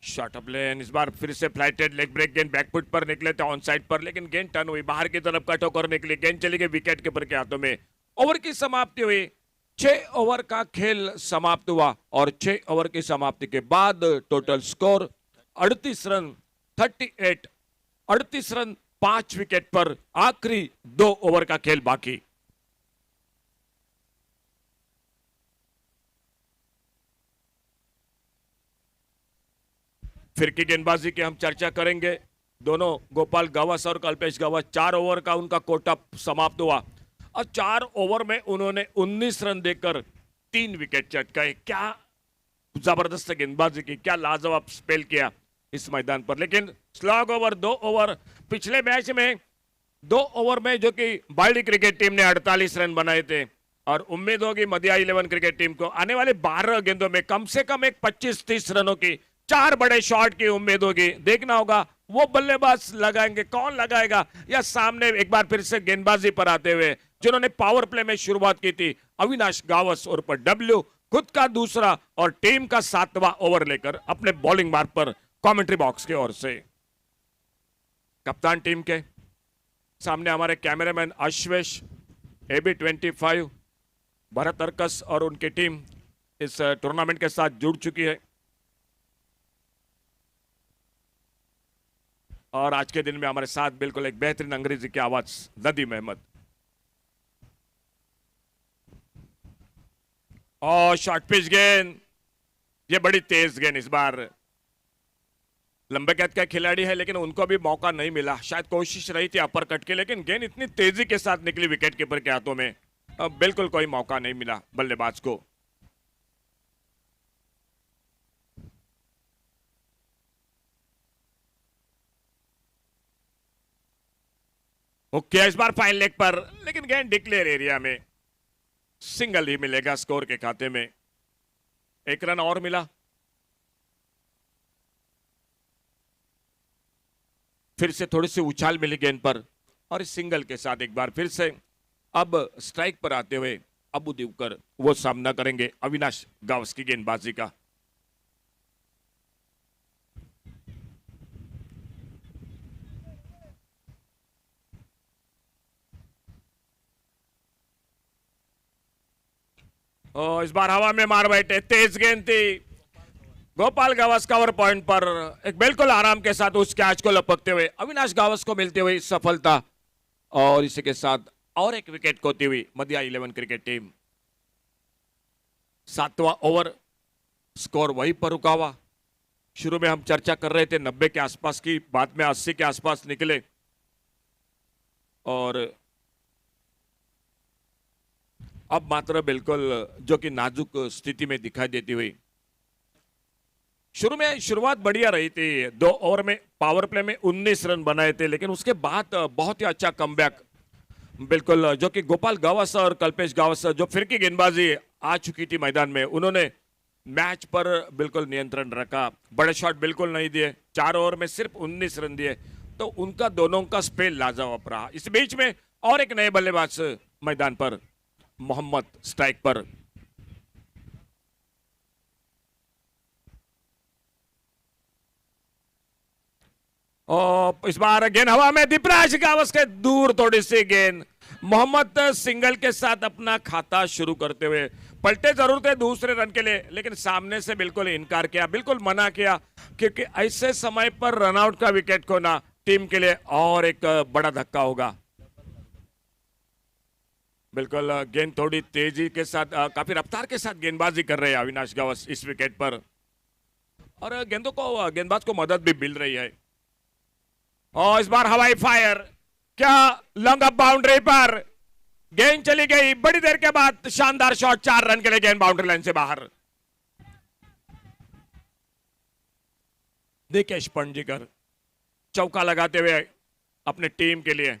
शॉट अप लेन, इस बार फिर से फ्लाइटेड लेग ब्रेक गेंद बैकफुट पर निकले थे ऑन साइड पर, लेकिन गेंद टर्न हुई बाहर की तरफ कट होकर निकली। गेंद चली गई विकेट कीपर के हाथों में। ओवर की समाप्ति हुई। 6 ओवर का खेल समाप्त हुआ और 6 ओवर की समाप्ति के बाद total score 38 run 38, 38 run 5 wicket पर। आखिरी 2 ओवर का खेल बाकी। फिर की गेंदबाजी की हम चर्चा करेंगे। दोनों गोपाल गावस और कल्पेश गावस 4 ओवर का उनका कोटा समाप्त हुआ और 4 ओवर में उन्होंने 19 रन देकर 3 विकेट चटकाए। क्या जबरदस्त गेंदबाजी की, क्या लाजवाब स्पेल किया इस मैदान पर। लेकिन स्लॉग ओवर 2 ओवर पिछले मैच में 2 ओवर में जो कि बाल्डी क्रिकेट टीम ने 48 रन बनाए थे, और उम्मीद होगी मदिया 11 क्रिकेट टीम को आने वाले 12 गेंदों में कम से कम एक 25-30 रनों की 4 बड़े शॉट की उम्मीद होगी। देखना होगा वो बल्लेबाज लगाएंगे, कौन लगाएगा, या सामने एक बार फिर से गेंदबाजी पर आते हुए जिन्होंने पावर प्ले में शुरुआत की थी अविनाश गावस और पर डब्ल्यू खुद का दूसरा और टीम का 7वां ओवर लेकर अपने बॉलिंग मार्ग पर कमेंट्री बॉक्स की ओर से। कप्तान टीम के सामने हमारे कैमरामैन अश्वेश, AB25, भरत अर्कस और उनकी टीम इस टूर्नामेंट के साथ जुड़ चुकी है। और आज के दिन में हमारे साथ बिल्कुल एक बेहतरीन अंग्रेजी की आवाज नदीम अहमद। और शॉर्ट पिच गेंद, ये बड़ी तेज गेंद, इस बार लंबे कद का खिलाड़ी है लेकिन उनको भी मौका नहीं मिला। शायद कोशिश रही थी अपर कट की, लेकिन गेंद इतनी तेजी के साथ निकली विकेट कीपर के हाथों में, अब बिल्कुल कोई मौका नहीं मिला बल्लेबाज को। हुक किया इस बार फाइन लेग पर, लेकिन गेंद डिक्लेयर एरिया में, सिंगल ही मिलेगा स्कोर के खाते में। एक रन और मिला, फिर से थोड़ी सी उछाल मिली गेंद पर और इस सिंगल के साथ एक बार फिर से अब स्ट्राइक पर आते हुए अबू दिवकर वो सामना करेंगे अविनाश गावस की गेंदबाजी का। इस बार हवा में मार बैठे, तेज गेंद थी, गोपाल गावस कवर पॉइंट पर एक बिल्कुल आराम के साथ उस कैच को लपकते हुए अविनाश गावस को मिलती हुई सफलता, और इसी के साथ और एक विकेट खोती हुई मदिया 11 क्रिकेट टीम। 7वां ओवर, स्कोर वहीं पर रुका हुआ। शुरू में हम चर्चा कर रहे थे 90 के आसपास की, बाद में 80 के आसपास निकले और अब मात्र बिल्कुल जो कि नाजुक स्थिति में दिखाई देती हुई। शुरू में शुरुआत बढ़िया रही थी, 2 ओवर में पावर प्ले में 19 रन बनाए थे, लेकिन उसके बाद बहुत ही अच्छा कमबैक बिल्कुल जो कि गोपाल गावस और कल्पेश गावस जो फिर की गेंदबाजी आ चुकी थी मैदान में, उन्होंने मैच पर बिल्कुल नियंत्रण रखा, बड़े शॉट बिल्कुल नहीं दिए, 4 ओवर में सिर्फ 19 रन दिए, तो उनका दोनों का स्पेल लाजवाब रहा। इस बीच में और एक नए बल्लेबाज मैदान पर, मोहम्मद स्ट्राइक पर। और इस बार गेंद हवा में, दीपराज गावस के दूर थोड़ी सी गेंद, मोहम्मद सिंगल के साथ अपना खाता शुरू करते हुए पलटे जरूर थे दूसरे रन के लिए, लेकिन सामने से बिल्कुल इनकार किया, बिल्कुल मना किया, क्योंकि ऐसे समय पर रनआउट का विकेट खोना टीम के लिए और एक बड़ा धक्का होगा। बिल्कुल गेंद थोड़ी तेजी के साथ, काफी रफ्तार के साथ गेंदबाजी कर रहे हैं अविनाश गावस इस विकेट पर, और गेंदबाज को मदद भी मिल रही है। और इस बार हवाई फायर, क्या लॉन्ग अप बाउंड्री पर गेंद चली गई, बड़ी देर के बाद शानदार शॉट, 4 रन के लिए गेंद बाउंड्री लाइन से बाहर। दिकेश पंजीकर चौका लगाते हुए अपने टीम के लिए।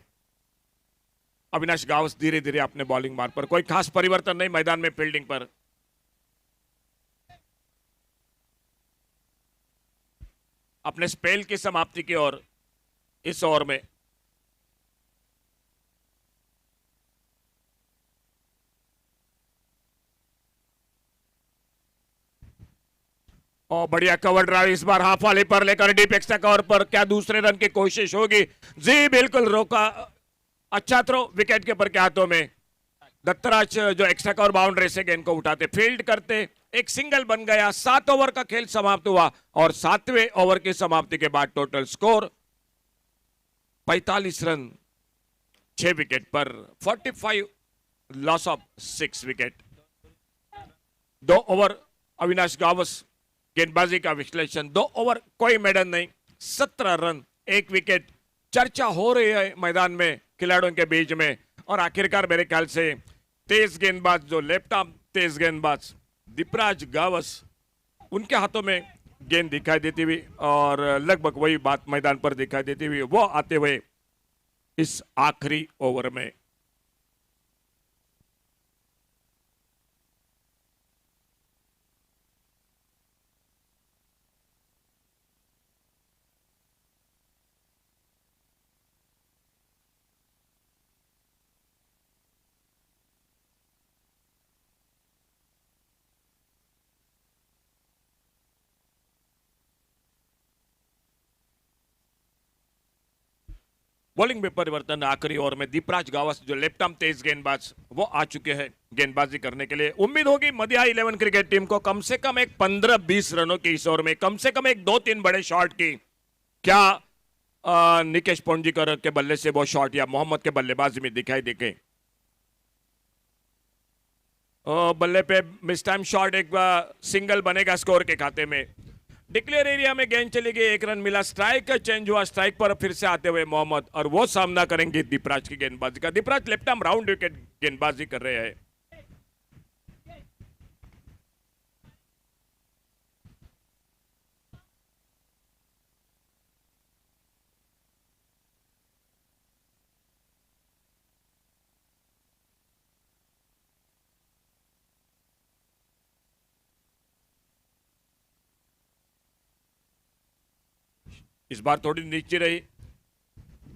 अविनाश गावस धीरे धीरे अपने बॉलिंग मार्ग पर, कोई खास परिवर्तन नहीं मैदान में फील्डिंग पर। अपने स्पेल की समाप्ति की ओर इस ओवर में। और बढ़िया कवर ड्राइव इस बार हाफ वाले पर लेकर डीप एक्स्ट्रा कवर पर, क्या दूसरे रन की कोशिश होगी? जी बिल्कुल रोका, अच्छा थ्रो विकेट कीपर के हाथों में। दत्तराज जो एक्स्ट्रा कवर बाउंड्री से गेंद को उठाते, फील्ड करते, एक सिंगल बन गया। 7 ओवर का खेल समाप्त हुआ और 7वें ओवर की समाप्ति के बाद टोटल स्कोर 45 रन 6 विकेट पर, 45 loss of 6 wicket. 2 over Avinash Gawas गेंदबाजी का विश्लेषण, 2 ओवर कोई मेडन नहीं, 17 रन 1 विकेट। चर्चा हो रही है मैदान में खिलाड़ियों के बीच में, और आखिरकार मेरे ख्याल से तेज गेंदबाज, जो लेफ्ट आर्म तेज गेंदबाज दीपराज गावस, उनके हाथों में गेंद दिखाई देती हुई, और लगभग वही बात मैदान पर दिखाई देती हुई वो आते हुए इस आखिरी ओवर में। बॉलिंग में परिवर्तन आखिरी ओवर में, दीपराज गावस जो लेफ्ट आर्म तेज गेंदबाज वो आ चुके हैं गेंदबाजी करने के लिए। उम्मीद होगी मदिहा 11 क्रिकेट टीम को कम से कम एक 15-20 रनों की इस ओवर में, कम से कम एक 2-3 बड़े शॉट की। क्या निकेश पोंजीकर के बल्ले से वो शॉट या मोहम्मद के बल्लेबाजी में दिखाई देंगे। बल्ले पे मिस टाइम शॉट, एक सिंगल बनेगा स्कोर के खाते में। डिक्लेयर एरिया में गेंद चली गई, एक रन मिला, स्ट्राइक का चेंज हुआ, स्ट्राइक पर फिर से आते हुए मोहम्मद और वो सामना करेंगे दीपराज की गेंदबाजी का। Deepraj left arm round wicket गेंदबाजी कर रहे हैं। इस बार थोड़ी नीचे रही,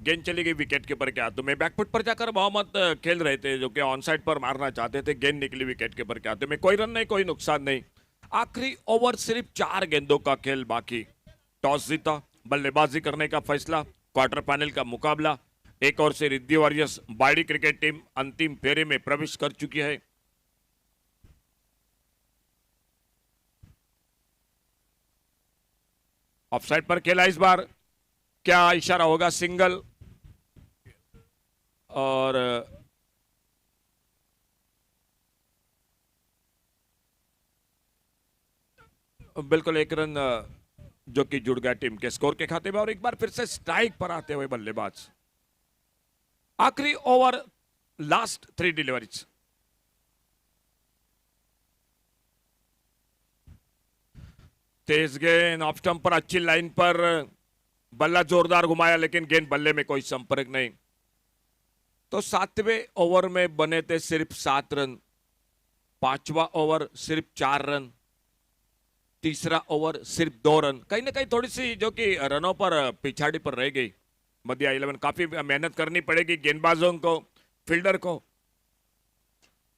गेंद चली गई विकेट के पर के हाथों में। बैकफुट पर जाकर मोहम्मद खेल रहे थे, जो कि ऑन साइड पर मारना चाहते थे, गेंद निकली विकेट के पर के हाथों में। कोई रन नहीं, कोई नुकसान नहीं। आखिरी ओवर, सिर्फ 4 गेंदों का खेल बाकी। टॉस जीता, बल्लेबाजी करने का फैसला, क्वार्टर फाइनल का मुकाबला। एक और से रिद्धि वॉरियर्स बाड़ी क्रिकेट टीम अंतिम फेरे में प्रवेश कर चुकी है। ऑफसाइड पर खेला इस बार, क्या इशारा होगा? सिंगल और बिल्कुल एक रन जो कि जुड़ गया टीम के स्कोर के खाते में। और एक बार फिर से स्ट्राइक पर आते हुए बल्लेबाज। आखिरी ओवर, लास्ट 3 डिलीवरीज। तेज गेंद ऑफ स्टंप पर, अच्छी लाइन पर, बल्ला जोरदार घुमाया, लेकिन गेंद बल्ले में कोई संपर्क नहीं। तो 7वें ओवर में बने थे सिर्फ 7 रन। 5वां ओवर सिर्फ 4 रन। तीसरा ओवर सिर्फ 2 रन। कहीं ना कहीं थोड़ी सी जो कि रनों पर पिछाड़ी पर रह गई मदिया 11। काफी मेहनत करनी पड़ेगी गेंदबाजों को, फील्डर को।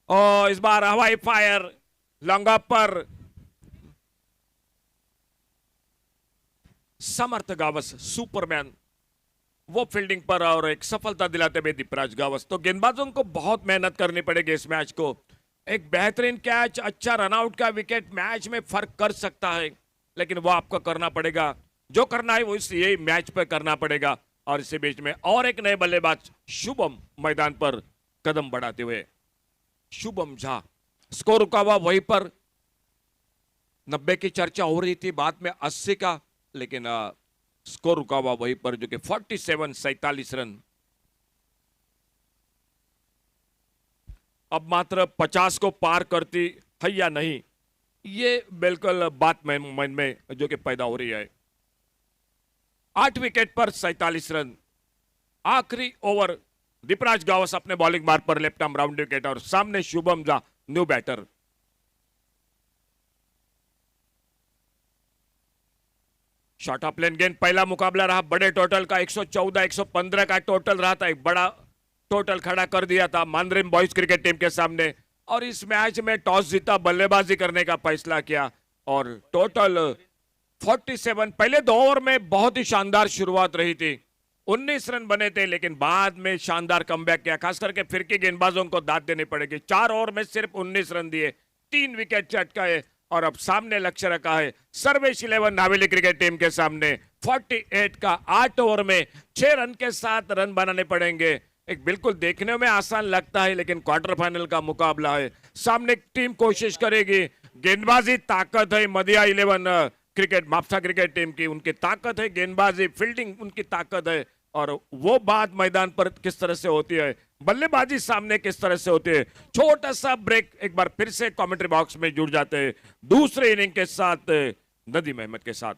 और इस बार हवाई फायर लॉन्ग ऑफ पर समर्थ गावस, सुपरमैन, वो फील्डिंग पर और एक सफलता दिलाते हुए दीपराज गावस। तो गेंदबाजों को बहुत मेहनत करनी पड़ेगी इस मैच को। एक बेहतरीन कैच, अच्छा रनआउट का विकेट मैच में फर्क कर सकता है, लेकिन वो आपको करना पड़ेगा। जो करना है वो यही मैच पे करना पड़ेगा। और इसी बीच में और एक नए बल्लेबाज शुभम मैदान पर कदम बढ़ाते हुए। शुभम झा, स्कोर रुका हुआ वहीं पर। 90 की चर्चा हो रही थी, बाद में 80 का, लेकिन स्कोर रुका हुआ वहीं पर, जो कि 47 रन। अब मात्र 50 को पार करती है या नहीं, ये बिल्कुल बात मन में जो कि पैदा हो रही है। 8 विकेट पर 47 रन। आखिरी ओवर, दीपराज गावस अपने बॉलिंग मार्ग पर लेफ्ट आर्म राउंड विकेट और सामने Shubham Jha new batter. Short of length गेंद, पहला मुकाबला रहा बड़े टोटल का। 114 115 का टोटल रहा था, एक बड़ा टोटल खड़ा कर दिया था मांद्रिम बॉयज क्रिकेट टीम के सामने। और इस मैच में टॉस जीता, बल्लेबाजी करने का फैसला किया और टोटल 47। पहले 2 ओवर में बहुत ही शानदार शुरुआत रही थी, 19 रन बने थे, लेकिन बाद में शानदार कमबैक किया। खास करके फिरकी गेंदबाजों को दाद देनी पड़ेगी। 4 ओवर में सिर्फ 19 रन दिए, 3 विकेट चटकाए। और अब सामने लक्ष्य रखा है सर्वेश 11 नावेली क्रिकेट टीम के सामने 48 का। 8 ओवर में 6 रन के साथ रन बनाने पड़ेंगे। एक बिल्कुल देखने में आसान लगता है, लेकिन क्वार्टर फाइनल का मुकाबला है। सामने टीम कोशिश करेगी, गेंदबाजी ताकत है मदिया 11 क्रिकेट मापसा क्रिकेट टीम की, उनकी ताकत है गेंदबाजी, फील्डिंग उनकी ताकत है। और वो बात मैदान पर किस तरह से होती है, बल्लेबाजी सामने किस तरह से होती है। छोटा सा ब्रेक, एक बार फिर से कमेंट्री बॉक्स में जुड़ जाते हैं दूसरे इनिंग के साथ नदीम अहमद के साथ।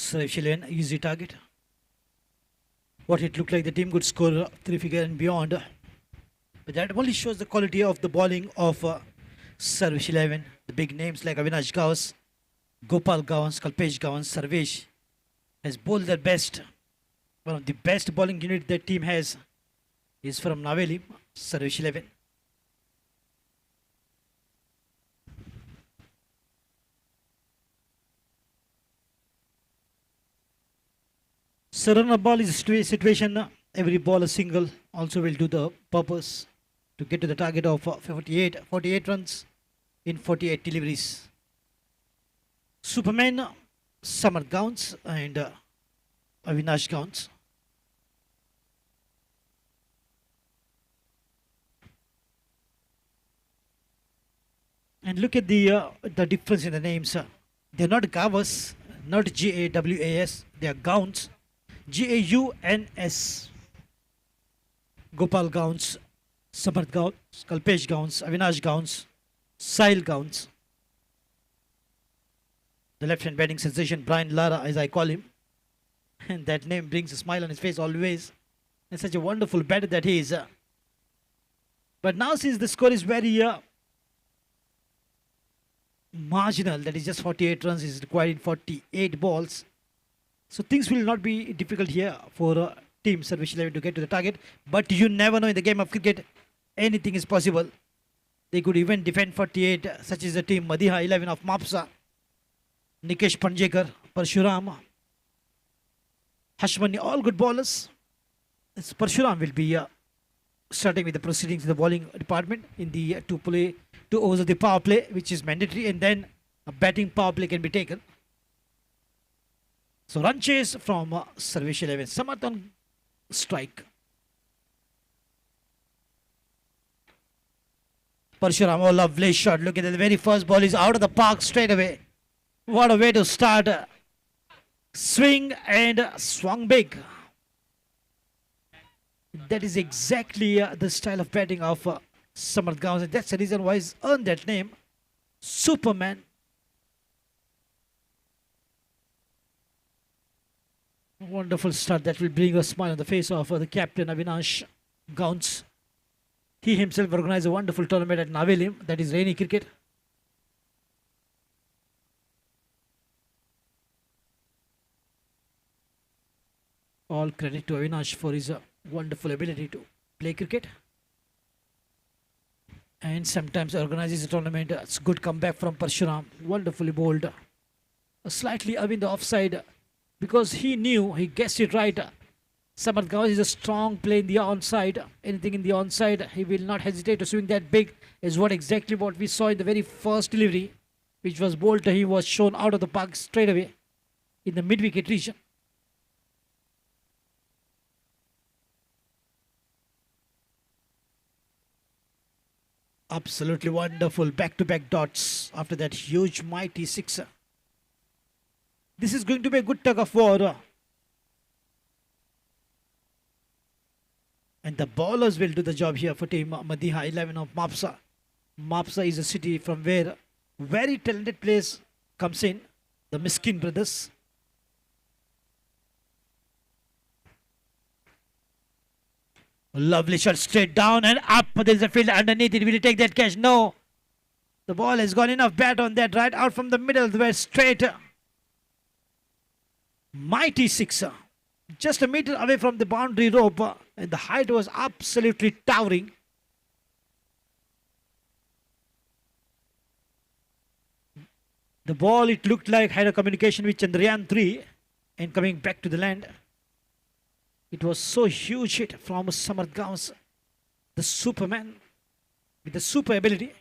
Sarvesh 11, easy target. What it looked like the team could score 3 figure and beyond. But that only shows the quality of the bowling of Sarvesh 11. The big names like Avinash Gauss, Gopal Gauss, Kalpesh Gauss, Sarvesh has bowled their best. One of the best bowling unit that team has is from Naveli, Sarvesh 11. So run a ball is a situation. Every ball a single also will do the purpose to get to the target of 48 runs in 48 deliveries. Superman, Samar Gauns and Avinash Gauns. And look at the difference in the names. They're not Gavas, not Gawas. They are Gauns. Gauns. Gopal Gauns, Samarth Gauns, Kalpesh Gauns, Avinash Gauns, Sahil Gauns. The left-hand batting sensation, Brian Lara, as I call him. And that name brings a smile on his face always. And such a wonderful batter that he is. But now since the score is very marginal, that is just 48 runs is required in 48 balls. So things will not be difficult here for team Sarvesh 11 to get to the target. But you never know in the game of cricket, anything is possible. They could even defend 48, such as the team Madiha 11 of Mapsa, Nikesh Panjekar, Parshuram, Hashmani, all good bowlers. This Parshuram will be starting with the proceedings in the bowling department in the two overs of the power play, which is mandatory, and then a batting power play can be taken. So run chase from Sarvesh 11. Samarth strike. Parshuram, oh lovely shot. Look at the very first ball is out of the park straight away. What a way to start. Swing and swung big. That is exactly the style of batting of Samarth Gauns. And that's the reason why he's earned that name. Superman. Wonderful start that will bring a smile on the face of the captain Avinash Gauns. He himself organized a wonderful tournament at Navelim, that is rainy cricket. All credit to Avinash for his wonderful ability to play cricket. And sometimes organizes a tournament. It's good comeback from Parshuram. Wonderfully bowled. Slightly away in the offside. Because he knew, he guessed it right. Samarth Gauns is a strong play in the onside. Anything in the onside, he will not hesitate to swing that big. Is exactly what we saw in the very first delivery, which was bowled. He was shown out of the park straight away in the mid-wicket region. Absolutely wonderful back-to-back dots after that huge mighty sixer. This is going to be a good tug of war. And the bowlers will do the job here for team Madiha 11 of Mapsa. Mapsa is a city from where very talented players comes in. The Miskin brothers. Lovely shot straight down and up. There's a fielder underneath it. Will he take that catch? No. The ball has got enough bat on that right out from the middle. Where straight. Mighty sixer. Just a meter away from the boundary rope. And the height was absolutely towering. The ball, it looked like, had a communication with Chandrayaan 3 and coming back to the land. It was so huge hit from Samarth Gauns, the Superman, with the super ability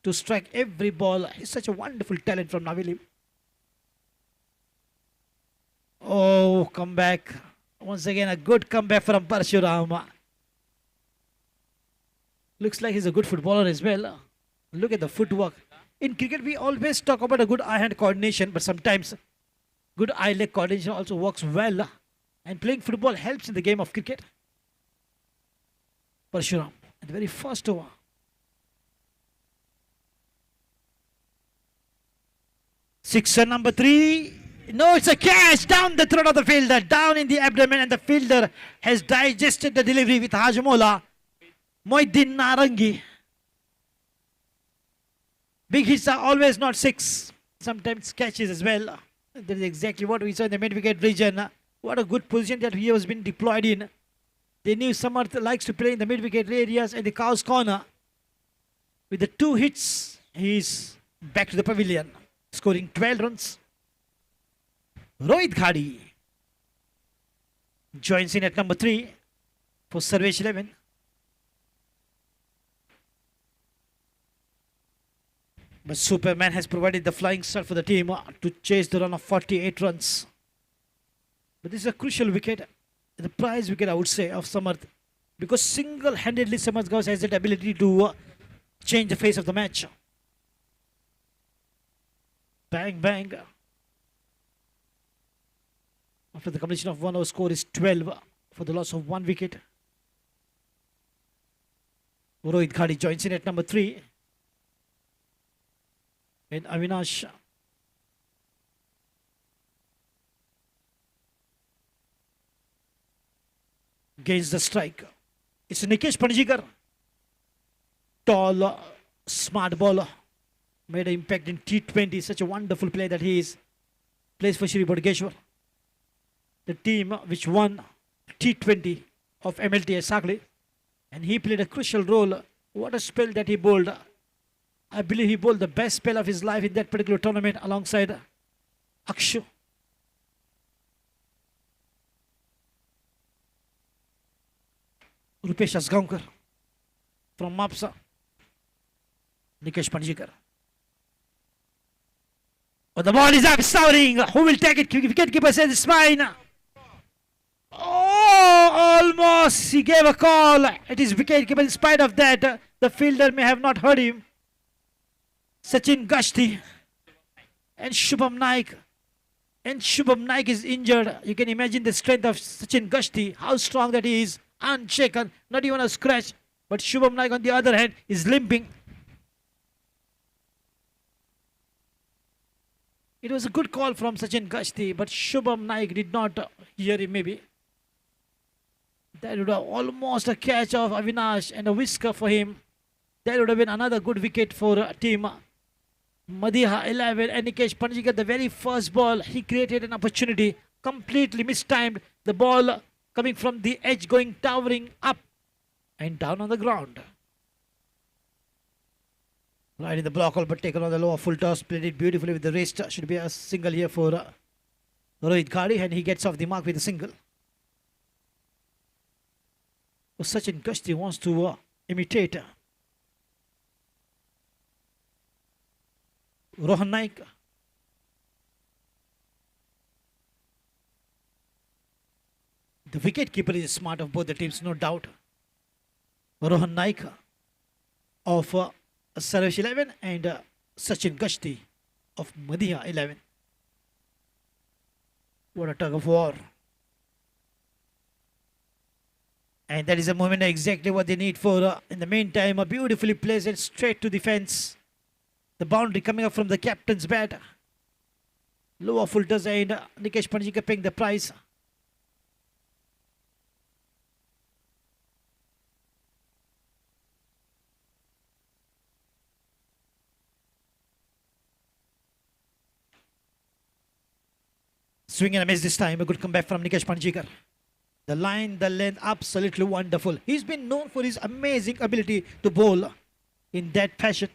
to strike every ball. He's such a wonderful talent from Navelim. Oh, comeback. Once again, a good comeback from Parshuram. Looks like he's a good footballer as well. Look at the footwork. In cricket, we always talk about a good eye-hand coordination, but sometimes good eye-leg coordination also works well. And playing football helps in the game of cricket. Parshuram at the very first over. Sixer number 3. No, it's a catch down the throat of the fielder, down in the abdomen, and the fielder has digested the delivery with Hajmola. Moiddin Narangi. Big hits are always not six, sometimes catches as well. That is exactly what we saw in the mid-wicket region. What a good position that he has been deployed in. They knew Samarth likes to play in the mid-wicket areas and the cow's corner. With the 2 hits, he's back to the pavilion, scoring 12 runs. Rohit Ghadi joins in at number 3 for Sarvesh 11. But Superman has provided the flying start for the team to chase the run of 48 runs. But this is a crucial wicket, the prize wicket I would say of Samarth, because single-handedly Samarth Gauss has that ability to change the face of the match. Bang, bang. After the completion of 1 over, score is 12 for the loss of 1 wicket. Rohit Ghadi joins in at number 3. And Avinash gains the strike. It's Nikesh Panjikar. Tall, smart bowler. Made an impact in T20. Such a wonderful player that he is. Plays for Shri Bodhgeshwar. The team which won T20 of MLT at Sakli. And he played a crucial role. What a spell that he bowled. I believe he bowled the best spell of his life in that particular tournament alongside Akshu. Rupesh Asgaonkar from Mapsa. Nikesh Panjikar. But the ball is up, sounding. Who will take it? Wicketkeeper says it's mine. Oh, almost. He gave a call. It is wicketkeeper. In spite of that, the fielder may have not heard him. Sachin Gashti and Shubham Naik. And Shubham Naik is injured. You can imagine the strength of Sachin Gashti, how strong that he is, unshaken, not even a scratch. But Shubham Naik on the other hand is limping. It was a good call from Sachin Gashti, but Shubham Naik did not hear him maybe. That would have almost a catch of Avinash and a whisker for him. That would have been another good wicket for team Madiha 11 and Nikesh Panjikar. The very first ball, he created an opportunity, completely mistimed. The ball coming from the edge, going towering up and down on the ground. Right in the block hole, but taken on the lower full toss. Played it beautifully with the wrist. Should be a single here for Rohit Ghadi, and he gets off the mark with a single. Sachin Gashti wants to imitate Rohan Naik. The wicket-keeper is smart of both the teams, no doubt. Rohan Naik of Sarvesh 11 and Sachin Gashti of Madiha 11. What a tug of war. And that is a moment exactly what they need for, in the meantime, a beautifully placed and straight to the fence. The boundary coming up from the captain's bat. Lower full toss and Nikesh Panjikar paying the price. Swing and a miss this time. A good comeback from Nikesh Panjikar. The line, the length, absolutely wonderful. He's been known for his amazing ability to bowl in that fashion.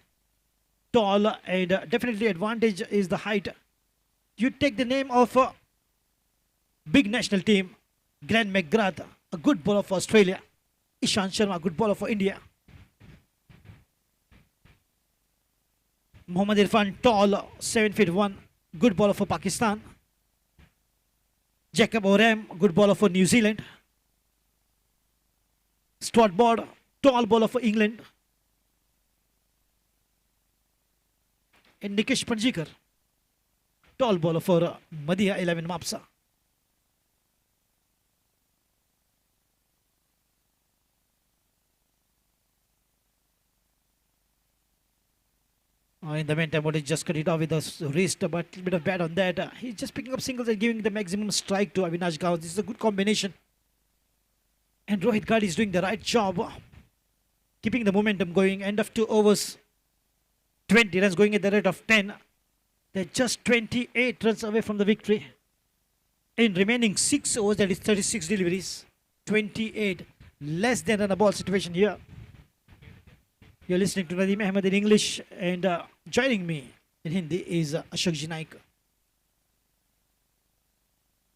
Tall and definitely advantage is the height. You take the name of a big national team, Glenn McGrath, a good bowler for Australia. Ishant Sharma, a good bowler for India. Mohammad Irfan, tall, 7 feet 1, good bowler for Pakistan. Jacob Oram, good bowler for New Zealand. Stuart Broad, tall bowler for England. And Nikesh Panjikar, tall bowler for Madiha 11 Mapsa. In the meantime, what he just cut it off with his wrist, but a little bit of bad on that. He's just picking up singles and giving the maximum strike to Avinash Gao. This is a good combination. And Rohit Gadi is doing the right job, keeping the momentum going. End of 2 overs, 20 runs going at the rate of 10. They're just 28 runs away from the victory. In remaining 6 overs, that is 36 deliveries, 28. Less than a ball situation here. You're listening to Nadeem Ahmed in English, and joining me in Hindi is Ashok Ji Naik.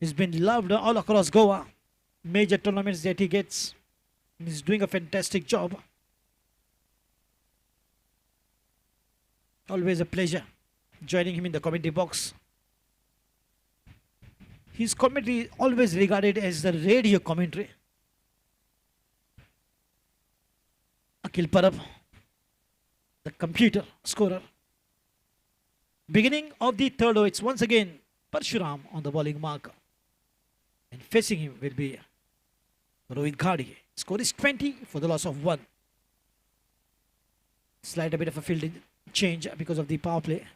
He's been loved all across Goa. Major tournaments that he gets. He's doing a fantastic job. Always a pleasure joining him in the commentary box. His commentary is always regarded as the radio commentary. Akil Parab, the computer scorer. Beginning of the third over, it's once again Parshuram on the bowling mark. And facing him will be Rohit Gadi. Score is 20 for the loss of 1. Slight a bit of a fielding change because of the power play.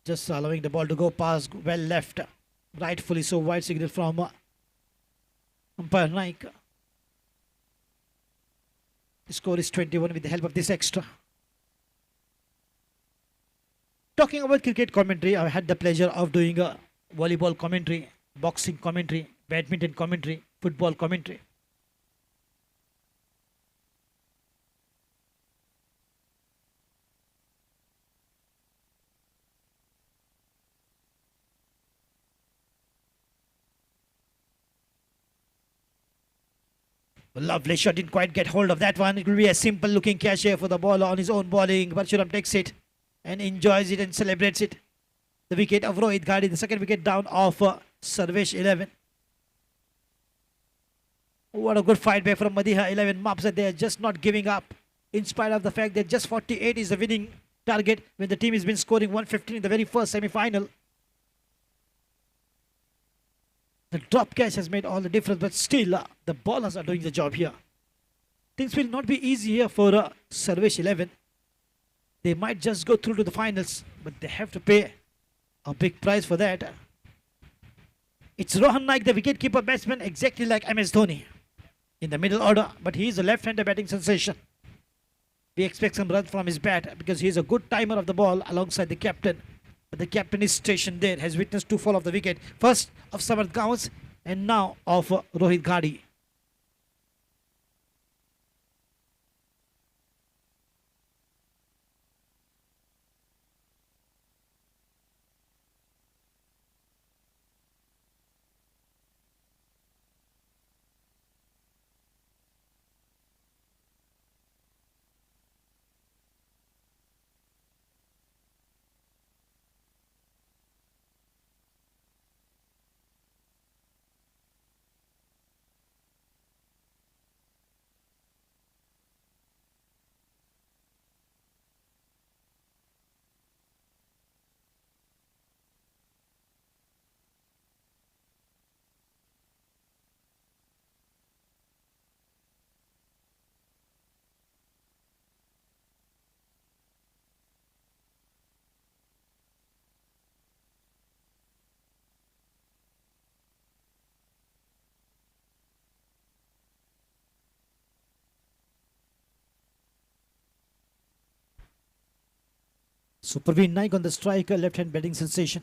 Just allowing the ball to go past, well left. Rightfully so, wide signal from umpire Naik. The score is 21 with the help of this extra. Talking about cricket commentary, I've had the pleasure of doing a volleyball commentary, boxing commentary, badminton commentary, football commentary. Lovely shot, didn't quite get hold of that one. It will be a simple looking catch here for the bowler on his own bowling. Parshuram takes it and enjoys it and celebrates it. The wicket of Rohit Gadi, the second wicket down of Sarvesh 11. What a good fight back from Madiha 11. Mops that they are just not giving up in spite of the fact that just 48 is the winning target when the team has been scoring 115 in the very first semi-final. The drop catch has made all the difference, but still the bowlers are doing the job here. Things will not be easy here for Sarvesh 11. They might just go through to the finals, but they have to pay a big price for that. It's Rohan Naik, the wicketkeeper batsman, exactly like MS Dhoni in the middle order, but he is a left-hander batting sensation. We expect some runs from his bat because he is a good timer of the ball alongside the captain. But the captain is stationed there, has witnessed 2 fall of the wicket. First of Samarth Gauns and now of Rohit Gadi. So Praveen Naik on the striker, left-hand batting sensation.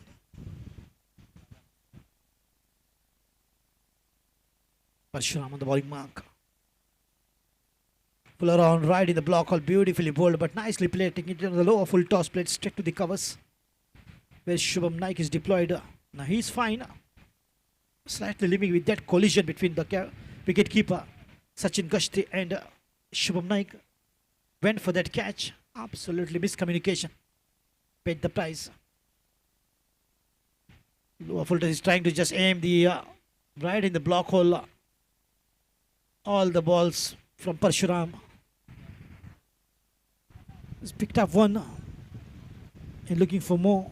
Parshuram on the bowling mark. Pull around right in the block, all beautifully bowled, but nicely played, taking it on the lower full toss, played straight to the covers. Where Shubham Naik is deployed. Now he's fine. Slightly living with that collision between the wicket-keeper Sachin Gashti and Shubham Naik. Went for that catch. Absolutely miscommunication. Paid the price. Lower full toss is trying to just aim the right in the block hole. All the balls from Parshuram. He's picked up one and looking for more.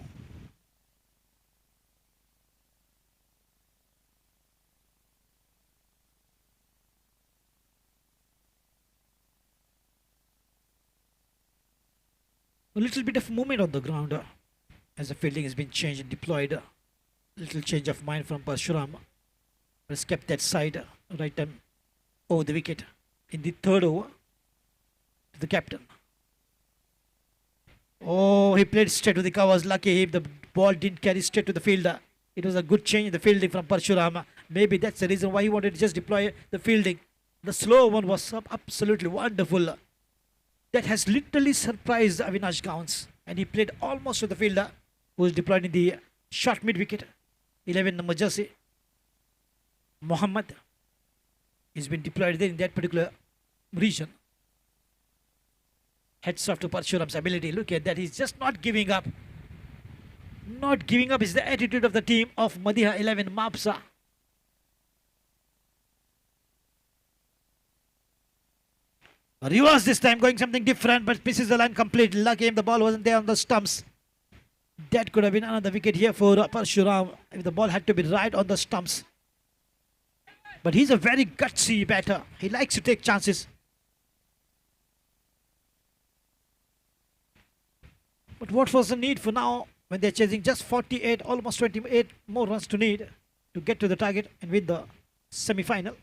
A little bit of movement on the ground as the fielding has been changed and deployed. Little change of mind from Parshuram. Has kept that side right time over the wicket in the third over to the captain. Oh, he played straight to the covers. Lucky if the ball didn't carry straight to the fielder. It was a good change in the fielding from Parshuram. Maybe that's the reason why he wanted to just deploy the fielding. The slow one was absolutely wonderful. That has literally surprised Avinash Gowns. And he played almost to the fielder who was deployed in the short mid wicket. 11 number jersey. Mohammed has been deployed there in that particular region. Heads off to Parshuram's ability. Look at that. He's just not giving up. Not giving up is the attitude of the team of Madiha 11 Mapsa. Reverse this time, going something different, but misses the line completely. Lucky him, the ball wasn't there on the stumps. That could have been another wicket here for Parshuram if the ball had to be right on the stumps. But he's a very gutsy batter. He likes to take chances. But what was the need for now when they're chasing just 48, almost 28 more runs to need to get to the target and win the semi-final?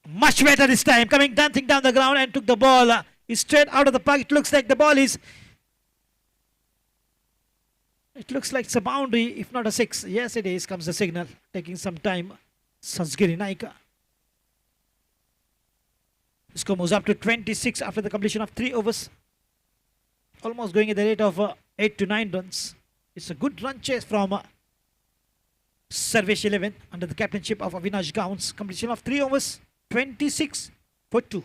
Much better this time, coming dancing down the ground and took the ball straight out of the park. It looks like the ball is... It looks like it's a boundary, if not a six. Yes, it is. Comes the signal. Taking some time. Sanskiri Naika. Score moves up to 26 after the completion of 3 overs. Almost going at the rate of 8 to 9 runs. It's a good run chase from Sarvesh 11 under the captainship of Avinash Gowns. Completion of 3 overs. 26 for 2.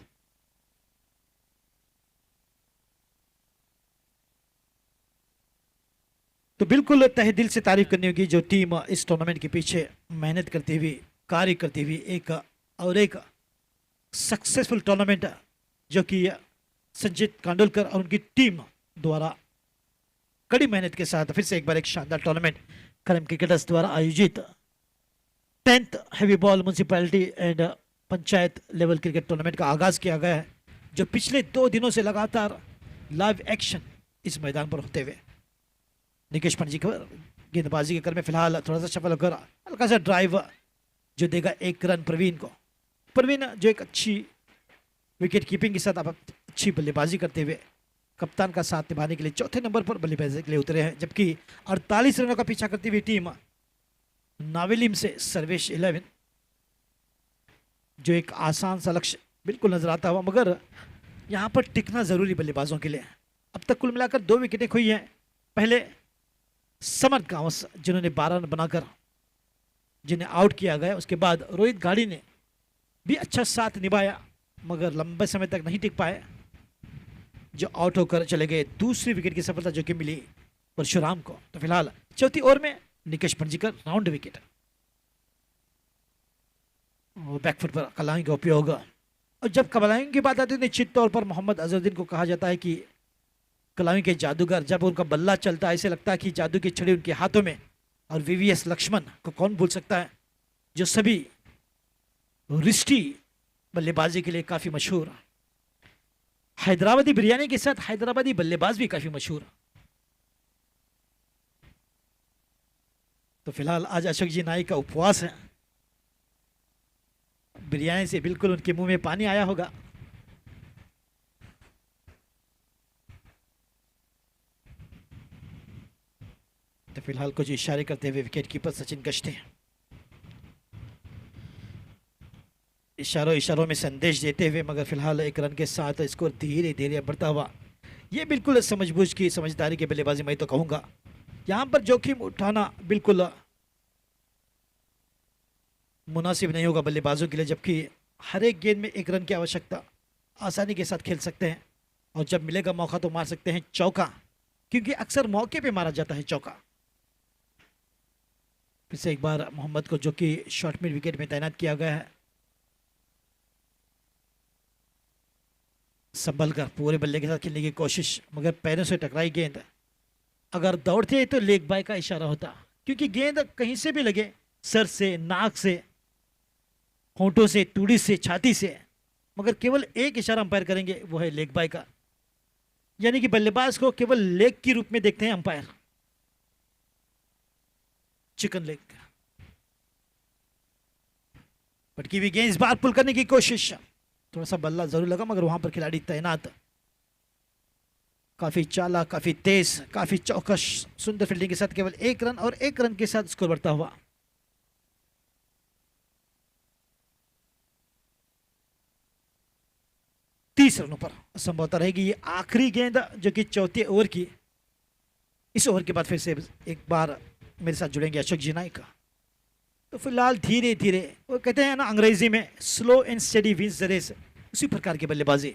तो बिल्कुल तहे दिल से तारीफ करनी होगी जो team इस टूर्नामेंट के पीछे मेहनत करती हुई कार्य करती हुई एक सक्सेसफुल टूर्नामेंट जो कि संजीत कांडोलकर और उनकी टीम द्वारा कड़ी मेहनत के साथ फिर से एक बार एक शानदार टूर्नामेंट खरम क्रिकेटर्स द्वारा आयोजित 10th heavy ball municipality and panchayat level cricket tournament का आगाज किया गया है जो पिछले 2 दिनों से लगातार लाइव एक्शन इस मैदान पर होते हुए निकेश पंजी को गेंदबाजी के कर में फिलहाल थोड़ा सा सफल होकर हल्का सा ड्राइव जो देगा 1 रन प्रवीण जो एक अच्छी विकेट कीपिंग के साथ अब अच्छी बल्लेबाजी करते हुए कप्तान का साथ निभाने के लिए चौथे नंबर पर बल्लेबाजी के लिए उतरे हैं जबकि 48 रनों का पीछा करती हुई टीम नावेलिम से सर्वेश 11 जो एक आसान सा लक्ष्य बिल्कुल नजर आता हुआ मगर यहाँ पर टिकना जरूरी बल्लेबाजों के लिए। अब तक कुल मिलाकर 2 विकेटें खोई हैं। पहले समर्थ गांवस जिन्होंने 12 रन बनाकर जिन्हें आउट किया गया, उसके बाद रोहित गाड़ी ने भी अच्छा साथ निभाया मगर लंबे समय तक नहीं टिक पाए जो आउट होकर चले गए। दूसरी विकेट की सफलता जो कि मिली परशुराम को। तो फिलहाल चौथी ओवर में निकेश पंजीकर राउंड विकेट और बैकफुट पर कलाइंग का उपयोग। और जब कलाइंग की बात आती है निश्चित तौर पर मोहम्मद अजहरुद्दीन को कहा जाता है कि कलाइंग के जादूगर। जब उनका बल्ला चलता है ऐसे लगता है कि जादू की छड़ी उनके हाथों में। और वीवीएस लक्ष्मण को कौन भूल सकता है जो सभी रिश्ती बल्लेबाजी के लिए काफी मशहूर। हैदराबादी बिरयानी के साथ हैदराबादी बल्लेबाज भी काफी मशहूर। तो फिलहाल आज अशोक जी नाइक का उपवास है। बिरयानी से बिल्कुल उनके मुंह में पानी आया होगा। तो फिलहाल कुछ इशारे करते हुए विकेट कीपर सचिन गश्ते इशारों में संदेश देते हुए मगर फिलहाल 1 रन के साथ स्कोर धीरे धीरे बढ़ता हुआ। ये बिल्कुल समझबूझ की समझदारी की बल्लेबाजी मैं तो कहूंगा। यहाँ पर जोखिम उठाना बिल्कुल मुनासिब नहीं होगा बल्लेबाजों के लिए जबकि हर एक गेंद में 1 रन की आवश्यकता आसानी के साथ खेल सकते हैं और जब मिलेगा मौका तो मार सकते हैं चौका क्योंकि अक्सर मौके पे मारा जाता है चौका। फिर से एक बार मोहम्मद को जो कि शॉर्ट मिड विकेट में तैनात किया गया है संभल कर पूरे बल्ले के साथ खेलने की कोशिश मगर पैरों से टकराई गेंद। अगर दौड़ते तो लेग बाय का इशारा होता क्योंकि गेंद कहीं से भी लगे सर से नाक से होंठों से तूड़ी से छाती से मगर केवल एक इशारा अंपायर करेंगे वो है लेग बाय का यानी कि बल्लेबाज को केवल लेग के रूप में देखते हैं अंपायर, चिकन लेग। पटकी हुई गेंद इस बार पुल करने की कोशिश, थोड़ा सा बल्ला जरूर लगा मगर वहां पर खिलाड़ी तैनात, काफी चालाक, काफी तेज, काफी चौकस, सुंदर फील्डिंग के साथ केवल 1 रन और 1 रन के साथ स्कोर बढ़ता हुआ। तीस रनों पर संभवतः रहेगी ये आखिरी गेंद, जो कि चौथे ओवर की। इस ओवर के बाद फिर से एक बार मेरे साथ जुड़ेंगे अशोक जी नाइक। तो फिलहाल धीरे धीरे, वो कहते हैं ना अंग्रेजी में, slow and steady wins the race, उसी प्रकार की बल्लेबाजी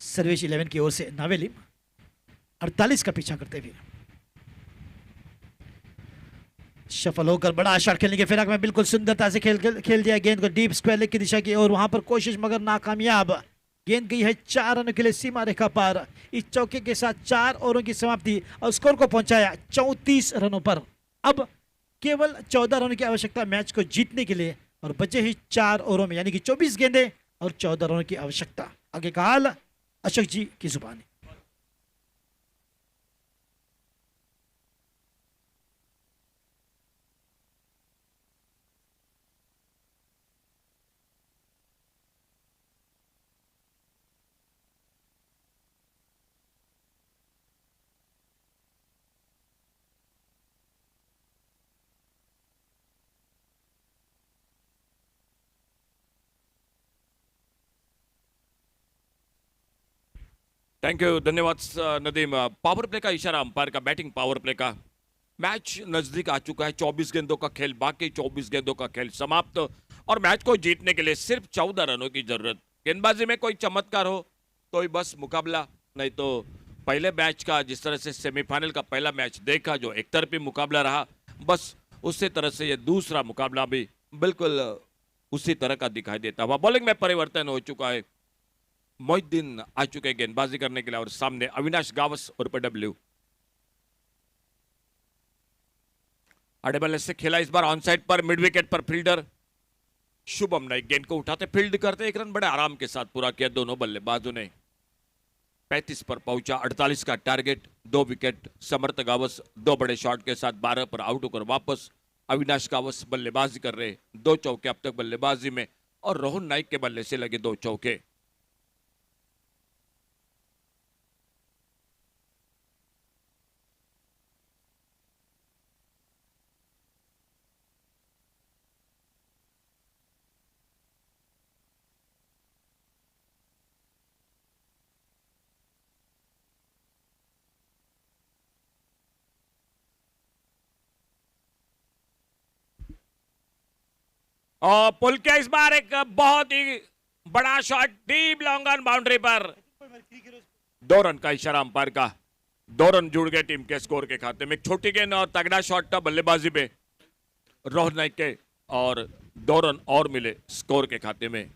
सर्वेश 11 की ओर से नावेलिम 48 का पीछा करते हुए सफल होकर बड़ा शॉट खेलने के फिराक में बिल्कुल सुंदरता से खेल दिया गेंद को डीप स्क्वायर लेग की दिशा की और वहां पर कोशिश मगर नाकामयाब। गेंद गई है 4 रनों के लिए सीमा रेखा पार। इस चौके के साथ 4 ओवरों की समाप्ति और स्कोर को पहुंचाया 34 रनों पर। अब केवल 14 रनों की आवश्यकता मैच को जीतने के लिए और बचे ही 4 ओवरों में, यानी कि 24 गेंदें और 14 रनों की आवश्यकता। आगे का हाल अशोक जी की जुबानी। थैंक यू, धन्यवाद नदीम। पावर प्ले का इशारा अंपायर का, बैटिंग पावर प्ले का। मैच नजदीक आ चुका है, 24 गेंदों का खेल बाकी, 24 गेंदों का खेल समाप्त और मैच को जीतने के लिए सिर्फ 14 रनों की जरूरत। गेंदबाजी में कोई चमत्कार हो तो ही बस मुकाबला, नहीं तो पहले मैच का जिस तरह से सेमीफाइनल का पहला मैच देखा जो एक तरफी मुकाबला रहा, बस उसी तरह से ये दूसरा मुकाबला भी बिल्कुल उसी तरह का दिखाई देता हुआ। बॉलिंग में परिवर्तन हो चुका है, मोहिद्दीन आ चुके हैं गेंदबाजी करने के लिए और सामने अविनाश गावस और डब्ल्यू। आड़े बल्ले से खेला इस बार ऑन साइड पर, मिड विकेट पर फील्डर शुभम नाइक गेंद को उठाते फील्ड करते 1 रन बड़े आराम के साथ पूरा किया दोनों बल्लेबाजों ने। 35 पर पहुंचा, 48 का टारगेट, 2 विकेट। समर्थ गावस 2 बड़े शॉट के साथ 12 पर आउट होकर वापस। अविनाश गावस बल्लेबाजी कर रहे, 2 चौके अब तक बल्लेबाजी में और रोहन नाइक के बल्ले से लगे 2 चौके। और पुल किया इस बार एक बहुत ही बड़ा shot deep long on boundary पर। 2 रन का इशारा अंपायर का, 2 रन जुड़ गए टीम के स्कोर के खाते में। एक छोटी गेंद और तगड़ा शॉट था बल्लेबाजी पे रोहन नाइक के और 2 रन और मिले स्कोर के खाते में।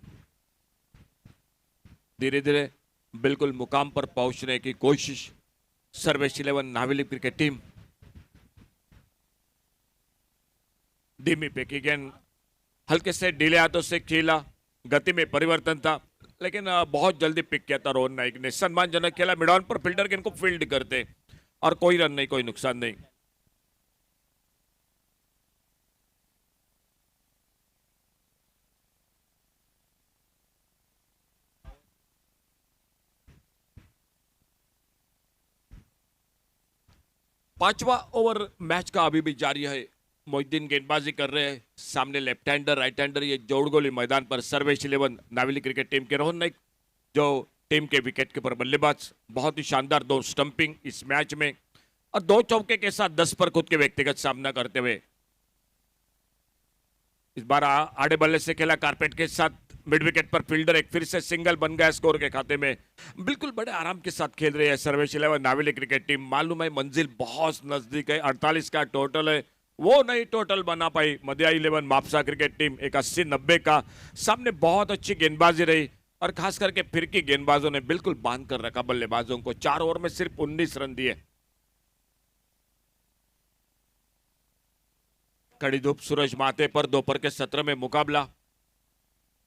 धीरे धीरे बिल्कुल मुकाम पर पहुंचने की कोशिश सर्वेश 11 नावेली क्रिकेट टीम। धीमी पे की गेंद हल्के से ढीले हाथों से खेला, गति में परिवर्तन था लेकिन बहुत जल्दी पिक किया था रोहन नाइक ने। सम्मानजनक खेला, मिड ऑन पर फील्डर गेंद को फील्ड करते और कोई रन नहीं, कोई नुकसान नहीं। पांचवा ओवर मैच का अभी भी जारी है। मोहिद्दीन गेंदबाजी कर रहे हैं, सामने लेफ्ट हैंडर राइट हैंडर ये जोड़गोली मैदान पर सर्वेश 11 नावेली क्रिकेट टीम के रोहन नाइक जो टीम के विकेट कीपर बल्लेबाज। बहुत ही शानदार 2 स्टंपिंग इस मैच में और 2 चौके के साथ 10 पर खुद के व्यक्तिगत सामना करते हुए। इस बार आड़े बल्ले से खेला कारपेट के साथ, मिड विकेट पर फील्डर एक फिर से सिंगल बन गया स्कोर के खाते में। बिल्कुल बड़े आराम के साथ खेल रही है सर्वेश 11 नावेली क्रिकेट टीम। मालूम है मंजिल बहुत नजदीक है, 48 का टोटल है, वो नहीं टोटल बना पाई मदिया 11 मापसा क्रिकेट टीम। एक 80-90 का सामने बहुत अच्छी गेंदबाजी रही और खास करके फिरकी गेंदबाजों ने बिल्कुल बांध कर रखा बल्लेबाजों को। 4 ओवर में सिर्फ 19 रन दिए। कड़ी धूप, सूरज माथे पर, दोपहर के 17 में मुकाबला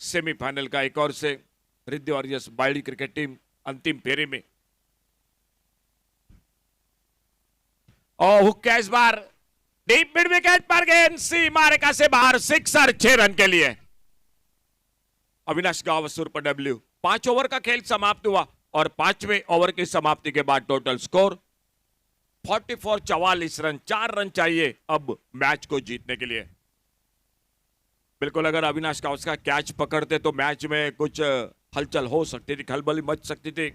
सेमीफाइनल का एक और से रिद्धि वॉरियर्स बायडी क्रिकेट टीम अंतिम फेरे में। और हुक का इस बार डीप मिड विकेट पर गेंद सीमारेखा से बाहर, सिक्सर 6 रन के लिए। अविनाश गावसुर पर डब्ल्यू। 5 ओवर का खेल समाप्त हुआ और 5वें ओवर की समाप्ति के बाद टोटल स्कोर 44, 44 रन। 4 रन चाहिए अब मैच को जीतने के लिए। बिल्कुल, अगर अविनाश गावस का कैच पकड़ते तो मैच में कुछ हलचल हो सकती थी, खलबली मच सकती थी,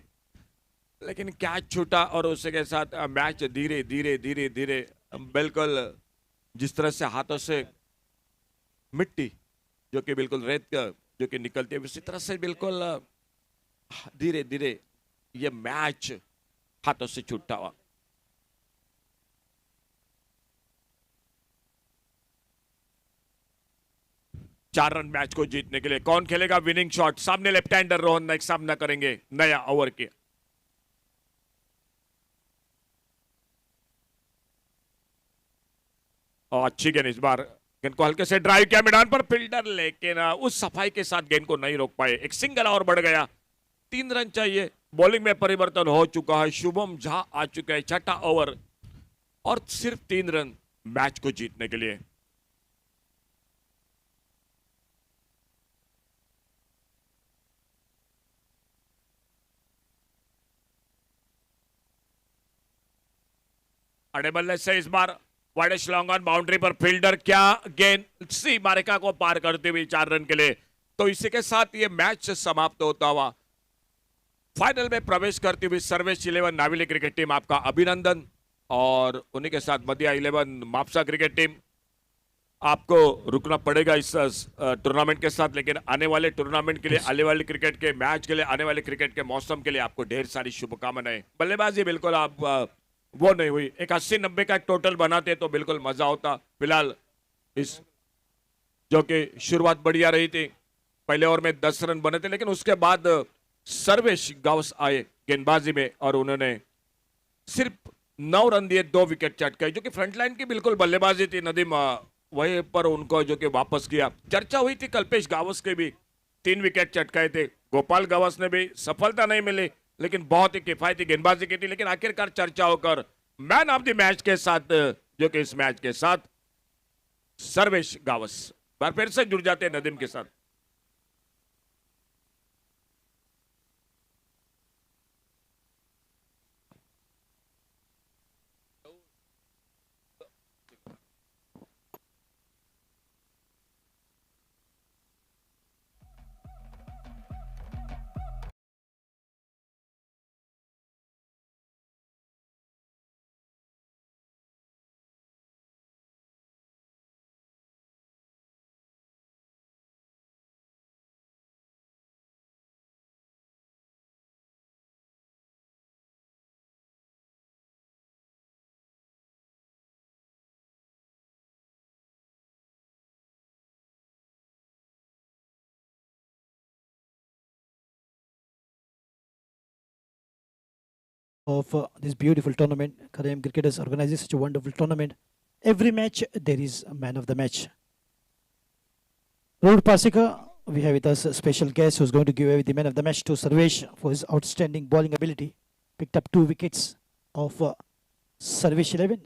लेकिन कैच छूटा और उसके साथ मैच धीरे धीरे धीरे धीरे बिल्कुल जिस तरह से हाथों से मिट्टी जो कि बिल्कुल रेत का जो कि निकलती है, उसी तरह से बिल्कुल धीरे धीरे ये मैच हाथों से छूटा हुआ। चार रन मैच को जीतने के लिए कौन खेलेगा विनिंग शॉट? सामने लेफ्ट हैंडर रोहन नाइक सामना करेंगे नया ओवर के। और अच्छी गेंद इस बार, गेंद को हल्के से ड्राइव किया मैदान पर फील्डर, लेकिन उस सफाई के साथ गेंद को नहीं रोक पाए। एक सिंगल और बढ़ गया। 3 रन चाहिए। बॉलिंग में परिवर्तन हो चुका है। शुभम झा आ चुके हैं, छठा ओवर और सिर्फ 3 रन मैच को जीतने के लिए। अड़े बल्ले से इस बार वाइडेस्ट लॉन्ग ऑन बाउंड्री पर फील्डर, क्या गेंद सीमारेखा को पार करते हुए 4 रन के लिए। तो इसी के साथ ये मैच समाप्त होता हुआ फाइनल में प्रवेश करती हुई सर्वेश 11 नाविली क्रिकेट टीम आपका अभिनंदन, और उन्हीं के साथ मदिया 11 मापसा क्रिकेट टीम आपको रुकना पड़ेगा इस टूर्नामेंट के साथ, लेकिन आने वाले टूर्नामेंट के लिए, आने वाले क्रिकेट के मैच के लिए, आने वाले क्रिकेट के मौसम के लिए आपको ढेर सारी शुभकामनाएं। बल्लेबाजी बिल्कुल आप वो नहीं हुई। एक 80-90 का टोटल बनाते तो बिल्कुल मजा होता। फिलहाल इस जो कि शुरुआत बढ़िया रही थी, पहले ओवर में 10 रन बने थे, लेकिन उसके बाद सर्वेश गावस आए गेंदबाजी में और उन्होंने सिर्फ 9 रन दिए, 2 विकेट चटकाई, जो कि फ्रंटलाइन की बिल्कुल बल्लेबाजी थी। नदीम वहीं पर उनको जो कि वापस किया। चर्चा हुई थी कल्पेश गावस के भी 3 विकेट चटकाए थे। गोपाल गावस ने भी सफलता नहीं मिली, लेकिन बहुत ही किफायती गेंदबाजी की थी। लेकिन आखिरकार चर्चा होकर मैन ऑफ द मैच के साथ, जो कि इस मैच के साथ सर्वेश गावस बार फिर से जुड़ जाते हैं नदीम के साथ। Of this beautiful tournament. Kharrem Cricketers organizes such a wonderful tournament. Every match there is a man of the match. Road Pasika, we have with us a special guest who's going to give away the man of the match to Sarvesh for his outstanding bowling ability. Picked up 2 wickets of Sarvesh 11.